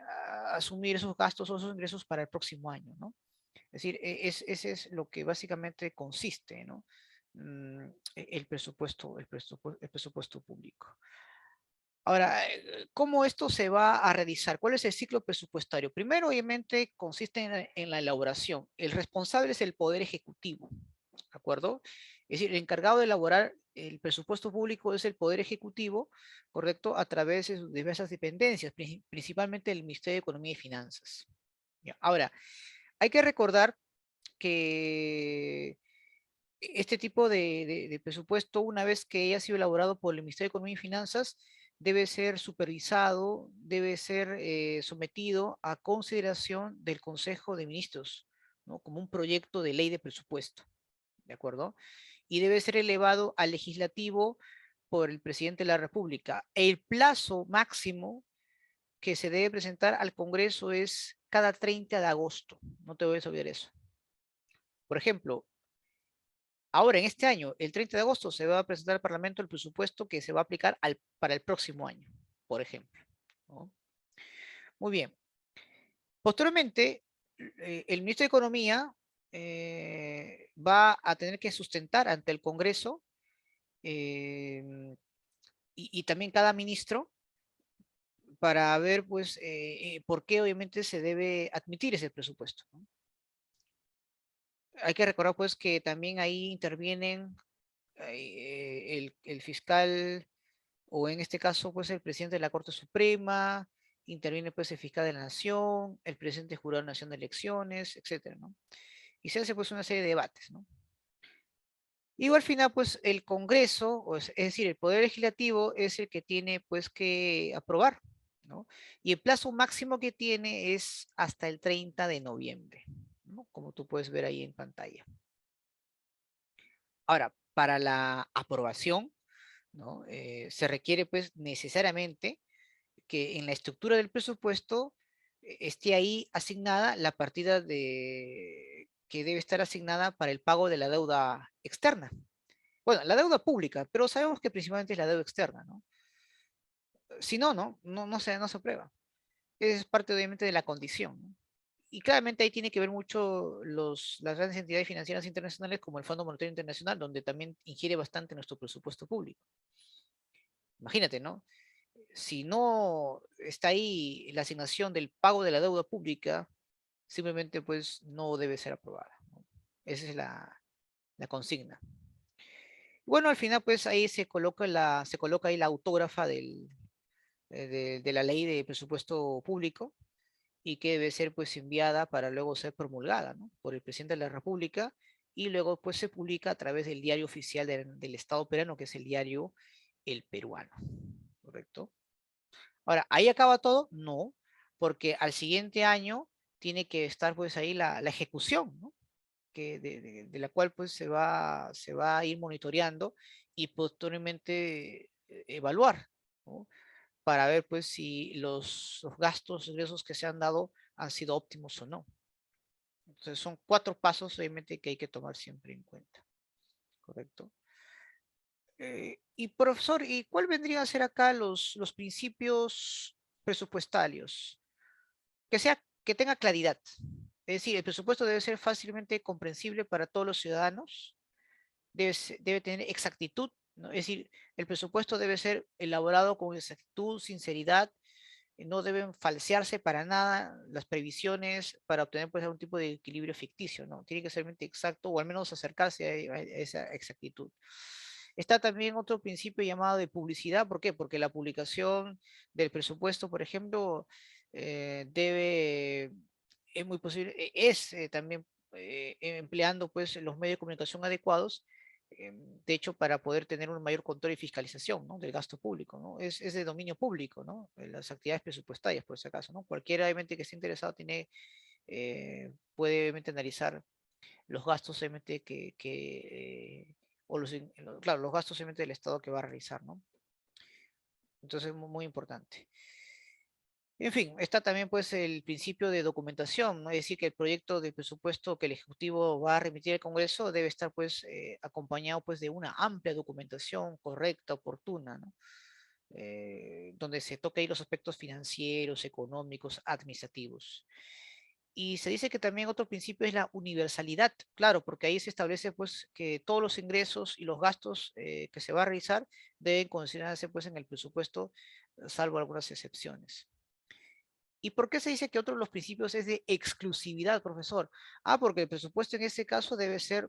asumir esos gastos o esos ingresos para el próximo año, ¿no? Es decir, ese es lo que básicamente consiste, ¿no? El presupuesto público. Ahora, ¿cómo esto se va a realizar? ¿Cuál es el ciclo presupuestario? Primero, obviamente, consiste en la elaboración. El responsable es el Poder Ejecutivo, ¿de acuerdo? Es decir, el encargado de elaborar el presupuesto público es el Poder Ejecutivo, ¿correcto? A través de sus diversas dependencias, principalmente el Ministerio de Economía y Finanzas. Ya. Ahora, hay que recordar que este tipo de presupuesto, una vez que haya sido elaborado por el Ministerio de Economía y Finanzas, debe ser supervisado, debe ser sometido a consideración del Consejo de Ministros, ¿no? Como un proyecto de ley de presupuesto, ¿de acuerdo? Y debe ser elevado al legislativo por el presidente de la República. El plazo máximo que se debe presentar al Congreso es cada 30 de agosto. No te voy a olvidar eso. Por ejemplo, ahora, en este año, el 30 de agosto, se va a presentar al Parlamento el presupuesto que se va a aplicar para el próximo año, por ejemplo, ¿no? Muy bien. Posteriormente, el ministro de Economía va a tener que sustentar ante el Congreso eh, y también cada ministro para ver, pues, por qué obviamente se debe admitir ese presupuesto, ¿no? Hay que recordar, pues, que también ahí intervienen el fiscal o en este caso, pues el presidente de la Corte Suprema, interviene pues el fiscal de la Nación, el presidente del Jurado Nacional de Elecciones, etcétera, ¿no? Y se hace pues una serie de debates, ¿no? Y al final, pues el Congreso, es decir, el Poder Legislativo es el que tiene pues que aprobar, ¿no? Y el plazo máximo que tiene es hasta el 30 de noviembre, ¿no? Como tú puedes ver ahí en pantalla. Ahora, para la aprobación, ¿no? Se requiere pues necesariamente que en la estructura del presupuesto esté ahí asignada la partida que debe estar asignada para el pago de la deuda externa. Bueno, la deuda pública, pero sabemos que principalmente es la deuda externa, ¿no? Si no, no se aprueba. Es parte obviamente de la condición, ¿no? Y claramente ahí tiene que ver mucho las grandes entidades financieras internacionales como el Fondo Monetario Internacional, donde también ingiere bastante nuestro presupuesto público. Imagínate, ¿no? Si no está ahí la asignación del pago de la deuda pública, simplemente pues no debe ser aprobada, ¿no? Esa es la consigna. Bueno, al final pues ahí se coloca ahí la autógrafa de la ley de presupuesto público y que debe ser pues enviada para luego ser promulgada, ¿no? Por el presidente de la República y luego pues se publica a través del diario oficial del Estado peruano, que es el diario El Peruano, ¿correcto? Ahora, ¿ahí acaba todo? No, porque al siguiente año tiene que estar pues ahí la ejecución, ¿no? De la cual pues se va a ir monitoreando y posteriormente evaluar, ¿no? Para ver pues si los gastos, ingresos que se han dado han sido óptimos o no. Entonces son 4 pasos obviamente que hay que tomar siempre en cuenta, ¿correcto? Y profesor, ¿y cuál vendría a ser acá los principios presupuestarios? Que tenga claridad. Es decir, el presupuesto debe ser fácilmente comprensible para todos los ciudadanos, debe tener exactitud, ¿no? Es decir, el presupuesto debe ser elaborado con exactitud, sinceridad, no deben falsearse para nada las previsiones para obtener pues algún tipo de equilibrio ficticio, ¿no? Tiene que ser realmente exacto o al menos acercarse a esa exactitud. Está también otro principio llamado de publicidad. ¿Por qué? Porque la publicación del presupuesto, por ejemplo, es muy posible, es también empleando pues los medios de comunicación adecuados, de hecho, para poder tener un mayor control y fiscalización, ¿no? Del gasto público, ¿no? Es de dominio público, ¿no? Las actividades presupuestarias, por si acaso, ¿no? Cualquiera, obviamente, que esté interesado puede, obviamente, analizar los gastos, obviamente, claro, los gastos, obviamente, del Estado que va a realizar, ¿no? Entonces, es muy importante. En fin, está también pues el principio de documentación, ¿no? Es decir, que el proyecto de presupuesto que el Ejecutivo va a remitir al Congreso debe estar pues acompañado pues de una amplia documentación correcta, oportuna, ¿no? Donde se toque ahí los aspectos financieros, económicos, administrativos. Y se dice que también otro principio es la universalidad, claro, porque ahí se establece pues que todos los ingresos y los gastos que se va a realizar deben considerarse pues en el presupuesto, salvo algunas excepciones. ¿Y por qué se dice que otro de los principios es de exclusividad, profesor? Ah, porque el presupuesto en ese caso debe ser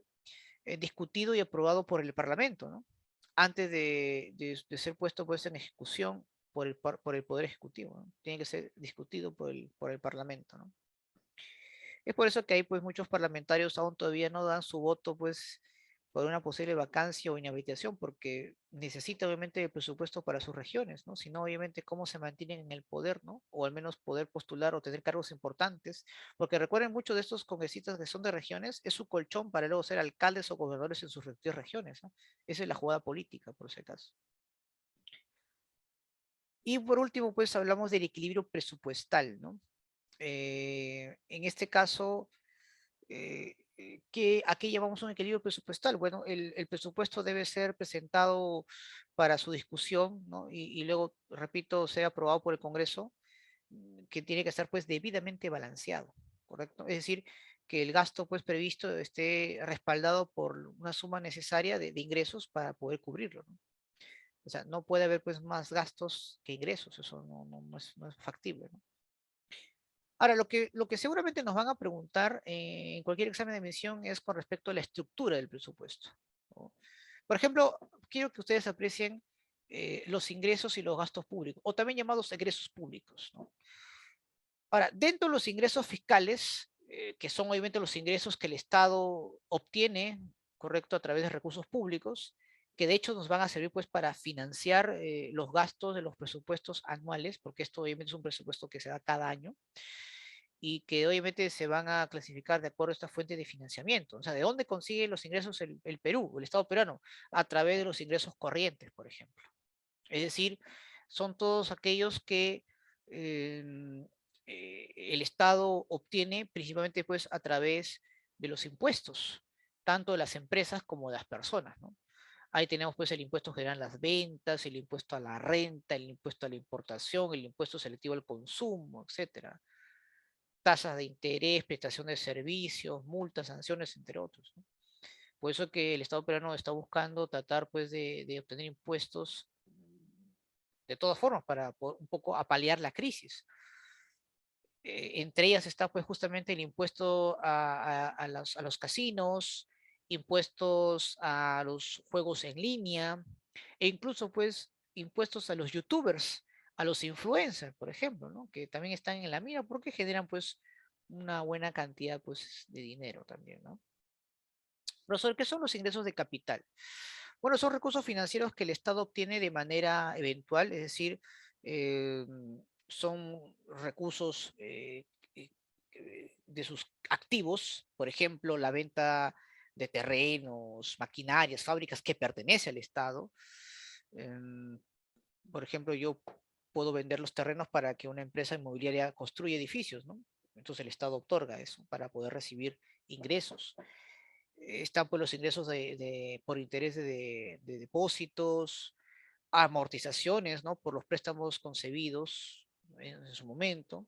discutido y aprobado por el Parlamento, ¿no? Antes de ser puesto pues en ejecución por el Poder Ejecutivo, ¿no? Tiene que ser discutido por el Parlamento, ¿no? Es por eso que hay pues muchos parlamentarios aún todavía no dan su voto pues por una posible vacancia o inhabilitación porque necesita obviamente el presupuesto para sus regiones, ¿no? Si no, obviamente cómo se mantienen en el poder, ¿no? O al menos poder postular o tener cargos importantes, porque recuerden muchos de estos congresistas que son de regiones, es su colchón para luego ser alcaldes o gobernadores en sus respectivas regiones, ¿no? Esa es la jugada política, por ese caso. Y por último, pues hablamos del equilibrio presupuestal, ¿no? En este caso, ¿a qué llamamos un equilibrio presupuestal? Bueno, el presupuesto debe ser presentado para su discusión, ¿no? Y luego, repito, sea aprobado por el Congreso, que tiene que estar pues debidamente balanceado, ¿correcto? Es decir, que el gasto pues previsto esté respaldado por una suma necesaria de ingresos para poder cubrirlo, ¿no? O sea, no puede haber pues más gastos que ingresos, eso no es factible, ¿no? Ahora, lo que seguramente nos van a preguntar en cualquier examen de admisión es con respecto a la estructura del presupuesto, ¿no? Por ejemplo, quiero que ustedes aprecien los ingresos y los gastos públicos, o también llamados egresos públicos, ¿no? Ahora, dentro de los ingresos fiscales, que son obviamente los ingresos que el Estado obtiene, correcto, a través de recursos públicos, que de hecho nos van a servir pues para financiar los gastos de los presupuestos anuales, porque esto obviamente es un presupuesto que se da cada año y que obviamente se van a clasificar de acuerdo a esta fuente de financiamiento. O sea, ¿de dónde consigue los ingresos el Perú, el Estado peruano? A través de los ingresos corrientes, por ejemplo. Es decir, son todos aquellos que eh, el Estado obtiene principalmente pues a través de los impuestos, tanto de las empresas como de las personas, ¿no? Ahí tenemos pues el impuesto general a las ventas, el impuesto a la renta, el impuesto a la importación, el impuesto selectivo al consumo, etcétera. Tasas de interés, prestación de servicios, multas, sanciones, entre otros, ¿no? Por eso que el Estado peruano está buscando tratar pues de obtener impuestos de todas formas para un poco apalear la crisis. Entre ellas está pues justamente el impuesto a los casinos, impuestos a los juegos en línea e incluso pues impuestos a los youtubers, a los influencers, por ejemplo, ¿no? Que también están en la mira porque generan pues una buena cantidad pues de dinero también, ¿no? Profesor, ¿qué son los ingresos de capital? Bueno, son recursos financieros que el Estado obtiene de manera eventual, es decir, eh, son recursos de sus activos, por ejemplo, la venta de terrenos, maquinarias, fábricas que pertenece al Estado. Em, por ejemplo, yo puedo vender los terrenos para que una empresa inmobiliaria construya edificios, ¿no? Entonces el Estado otorga eso para poder recibir ingresos. Están pues los ingresos por interés de depósitos, amortizaciones, ¿no? Por los préstamos concebidos en su momento,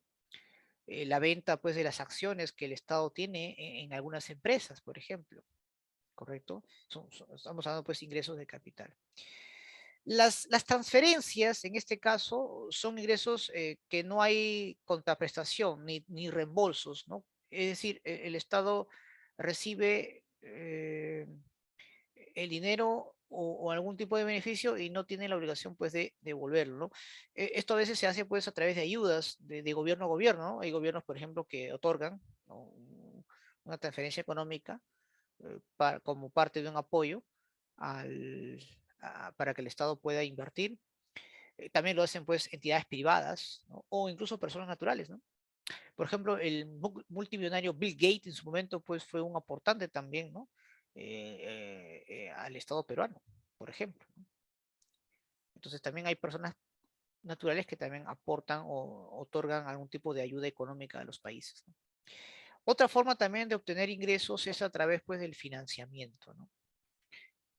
la venta pues de las acciones que el Estado tiene en algunas empresas, por ejemplo, ¿correcto? Estamos hablando pues ingresos de capital. Las transferencias, en este caso, son ingresos que no hay contraprestación ni reembolsos, ¿no? Es decir, el Estado recibe el dinero o algún tipo de beneficio y no tiene la obligación pues de devolverlo, ¿no? Esto a veces se hace pues a través de ayudas de gobierno a gobierno, ¿no? Hay gobiernos, por ejemplo, que otorgan, ¿no?, una transferencia económica como parte de un apoyo para que el Estado pueda invertir. También lo hacen pues entidades privadas, ¿no? O incluso personas naturales, ¿no? Por ejemplo, el multimillonario Bill Gates en su momento pues fue un aportante también, ¿no? Al Estado peruano, por ejemplo, ¿no? Entonces también hay personas naturales que también aportan o otorgan algún tipo de ayuda económica a los países, ¿no? Otra forma también de obtener ingresos es a través pues del financiamiento, ¿no?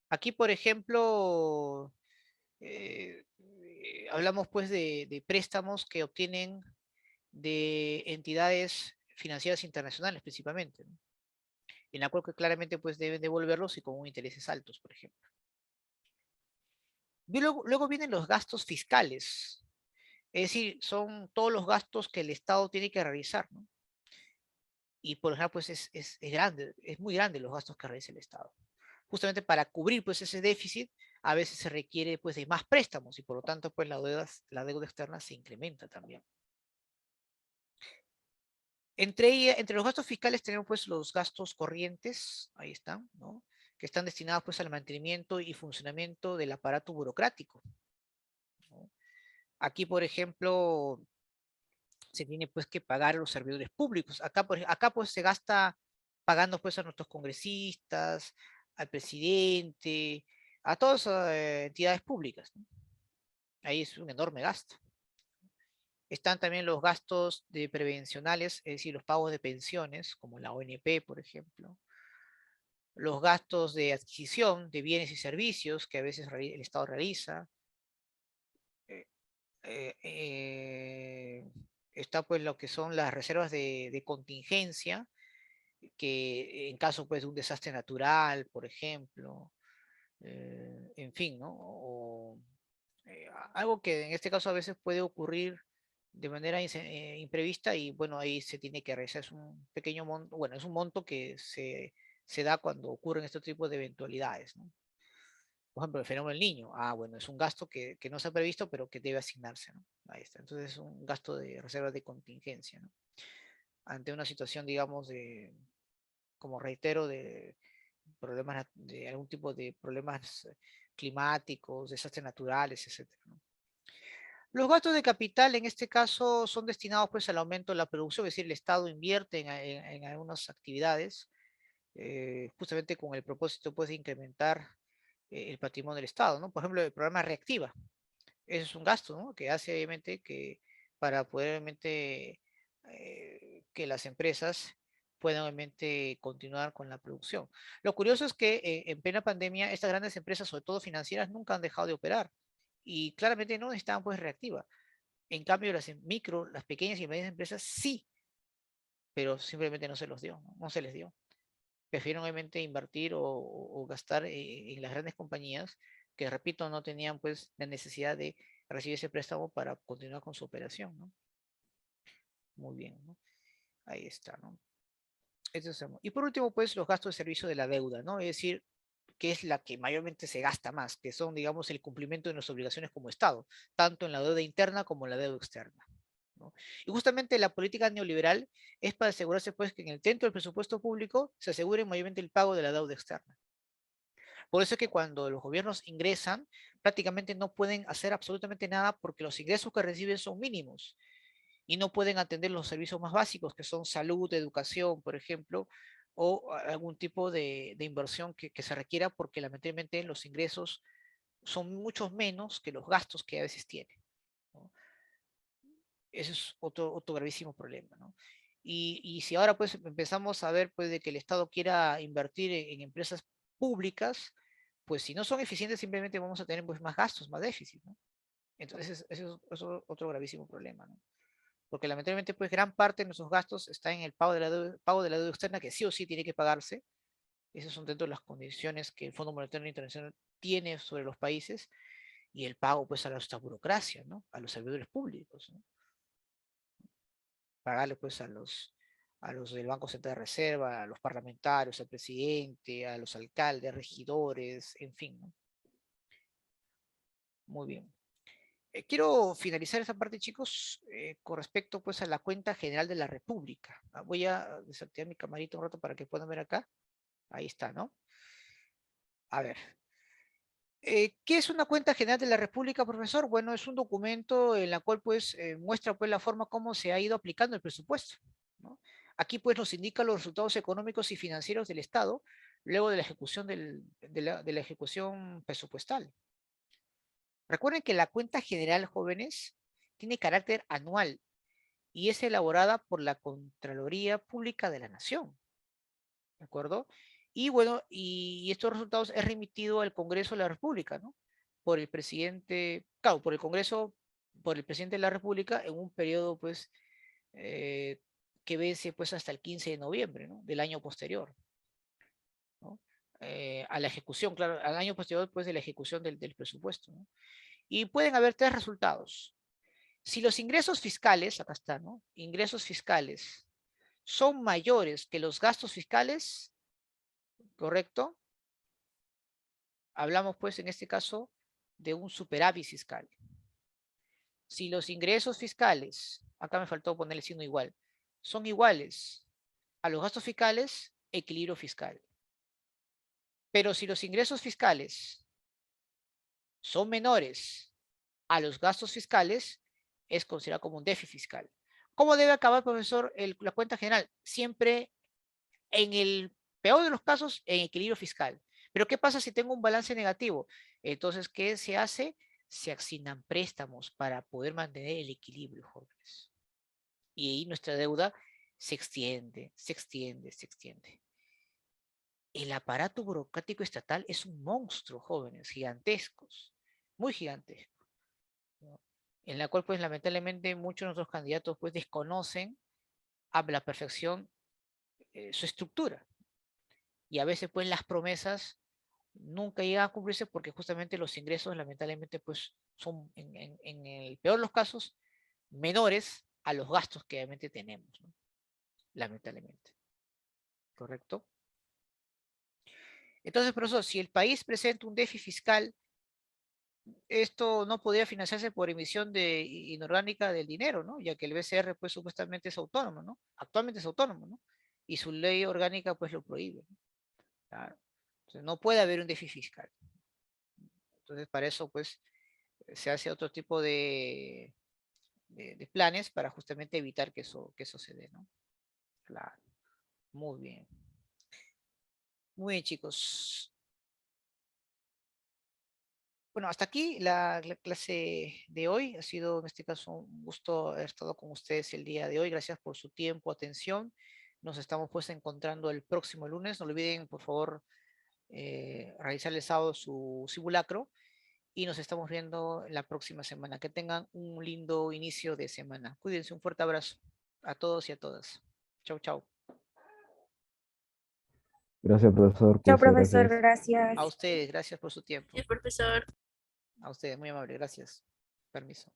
Aquí, por ejemplo, hablamos pues de préstamos que obtienen de entidades financieras internacionales principalmente, ¿no? En la cual que claramente pues deben devolverlos y con intereses altos, por ejemplo. Y luego vienen los gastos fiscales, es decir, son todos los gastos que el Estado tiene que realizar, ¿no? Y por ejemplo, pues es grande, es muy grande los gastos que realiza el Estado. Justamente para cubrir pues ese déficit, a veces se requiere pues de más préstamos y por lo tanto pues la deuda externa se incrementa también. Entre los gastos fiscales tenemos pues los gastos corrientes, ahí están, ¿no? Que están destinados pues al mantenimiento y funcionamiento del aparato burocrático, ¿no? Aquí, por ejemplo, se tiene pues que pagar a los servidores públicos. Acá pues se gasta pagando pues a nuestros congresistas, al presidente, a todas esas entidades públicas, ¿no? Ahí es un enorme gasto. Están también los gastos de prevencionales, es decir, los pagos de pensiones, como la ONP, por ejemplo. Los gastos de adquisición de bienes y servicios que a veces el Estado realiza. Eh, Está pues lo que son las reservas de contingencia, que en caso pues de un desastre natural, por ejemplo, en fin, ¿no? O algo que en este caso a veces puede ocurrir de manera imprevista y bueno, ahí se tiene que realizar, es un pequeño monto, bueno, es un monto que se da cuando ocurren este tipo de eventualidades, ¿no? Por ejemplo, el fenómeno del niño. Ah, bueno, es un gasto que no se ha previsto, pero que debe asignarse, ¿no? Ahí está. Entonces es un gasto de reserva de contingencia, ¿no? Ante una situación, digamos, como reitero, de problemas, de algún tipo de problemas climáticos, desastres naturales, etcétera, ¿no? Los gastos de capital en este caso son destinados pues al aumento de la producción, es decir, el Estado invierte en algunas actividades, justamente con el propósito pues de incrementar el patrimonio del Estado, ¿no? Por ejemplo, el programa Reactiva, eso es un gasto, ¿no? Que hace obviamente que para poder obviamente que las empresas puedan obviamente continuar con la producción. Lo curioso es que en plena pandemia estas grandes empresas, sobre todo financieras, nunca han dejado de operar y claramente no estaban pues reactivas. En cambio, las pequeñas y medianas empresas sí, pero simplemente no se los dio, no se les dio. Prefieren obviamente invertir o gastar en las grandes compañías que, repito, no tenían pues la necesidad de recibir ese préstamo para continuar con su operación, ¿no? Muy bien, ¿no? Ahí está, ¿no? Y por último, pues los gastos de servicio de la deuda, ¿no? Es decir, que es la que mayormente se gasta más, que son, digamos, el cumplimiento de nuestras obligaciones como Estado, tanto en la deuda interna como en la deuda externa, ¿no? Y justamente la política neoliberal es para asegurarse, pues, que dentro del presupuesto público se asegure mayormente el pago de la deuda externa. Por eso es que cuando los gobiernos ingresan, prácticamente no pueden hacer absolutamente nada porque los ingresos que reciben son mínimos y no pueden atender los servicios más básicos, que son salud, educación, por ejemplo, o algún tipo de inversión que se requiera porque lamentablemente los ingresos son muchos menos que los gastos que a veces tienen, ¿no? Ese es otro gravísimo problema, ¿no? Y si ahora pues empezamos a ver pues de que el Estado quiera invertir en empresas públicas, pues si no son eficientes simplemente vamos a tener pues más gastos, más déficit, ¿no? Entonces eso es otro gravísimo problema, ¿no? Porque lamentablemente pues gran parte de nuestros gastos está en el pago de la deuda externa que sí o sí tiene que pagarse. Esas son dentro de las condiciones que el Fondo Monetario Internacional tiene sobre los países y el pago pues a nuestra burocracia, ¿no? A los servidores públicos, ¿no? Pagarle pues a los del Banco Central de Reserva, a los parlamentarios, al presidente, a los alcaldes, regidores, en fin, ¿no? Muy bien. Quiero finalizar esta parte, chicos, con respecto pues a la cuenta general de la República. Voy a desactivar mi camarita un rato para que puedan ver acá. Ahí está, ¿no? A ver. ¿Qué es una cuenta general de la República, profesor? Bueno, es un documento en la cual pues muestra pues la forma como se ha ido aplicando el presupuesto, ¿no? Aquí pues nos indica los resultados económicos y financieros del Estado luego de la ejecución de la ejecución presupuestal. Recuerden que la cuenta general, jóvenes, tiene carácter anual y es elaborada por la Contraloría Pública de la Nación, ¿de acuerdo? Y bueno, y estos resultados es remitido al Congreso de la República, ¿no? Por el presidente, claro, por el Congreso, por el presidente de la República en un periodo, pues, eh, que vence pues hasta el 15 de noviembre, ¿no? Del año posterior, ¿no? A la ejecución, claro, al año posterior pues de la ejecución del presupuesto, ¿no? Y pueden haber tres resultados. Si los ingresos fiscales, acá está, ¿no? Ingresos fiscales son mayores que los gastos fiscales, ¿correcto? Hablamos pues en este caso de un superávit fiscal. Si los ingresos fiscales, acá me faltó poner el signo igual, son iguales a los gastos fiscales, equilibrio fiscal. Pero si los ingresos fiscales son menores a los gastos fiscales, es considerado como un déficit fiscal. ¿Cómo debe acabar, profesor, la cuenta general? Siempre, en el peor de los casos, en equilibrio fiscal. Pero ¿qué pasa si tengo un balance negativo? Entonces, ¿qué se hace? Se asignan préstamos para poder mantener el equilibrio, jóvenes. Y ahí nuestra deuda se extiende, se extiende, se extiende. El aparato burocrático estatal es un monstruo, jóvenes, gigantescos, muy gigantesco, ¿no? En la cual, pues, lamentablemente, muchos de nuestros candidatos, pues, desconocen a la perfección su estructura. Y a veces, pues, las promesas nunca llegan a cumplirse porque justamente los ingresos, lamentablemente, pues, son, en el peor de los casos, menores a los gastos que obviamente tenemos, ¿no? Lamentablemente. ¿Correcto? Entonces, profesor, si el país presenta un déficit fiscal, esto no podría financiarse por emisión de inorgánica del dinero, ¿no? Ya que el BCR, pues, supuestamente es autónomo, ¿no? Actualmente es autónomo, ¿no? Y su ley orgánica, pues, lo prohíbe, ¿no? Claro. Entonces, no puede haber un déficit fiscal. Entonces, para eso, pues, se hace otro tipo de planes para justamente evitar que eso se dé, ¿no? Claro. Muy bien. Muy bien, chicos. Bueno, hasta aquí la clase de hoy. Ha sido en este caso un gusto haber estado con ustedes el día de hoy. Gracias por su tiempo, atención. Nos estamos pues encontrando el próximo lunes. No olviden, por favor, realizar el sábado su simulacro y nos estamos viendo la próxima semana. Que tengan un lindo inicio de semana. Cuídense, un fuerte abrazo a todos y a todas. Chau, chau. Gracias, profesor. Chao, Cuídese, profesor, gracias. A gracias. ustedes, gracias por su tiempo. Sí, profesor. A ustedes, muy amable, gracias. Permiso.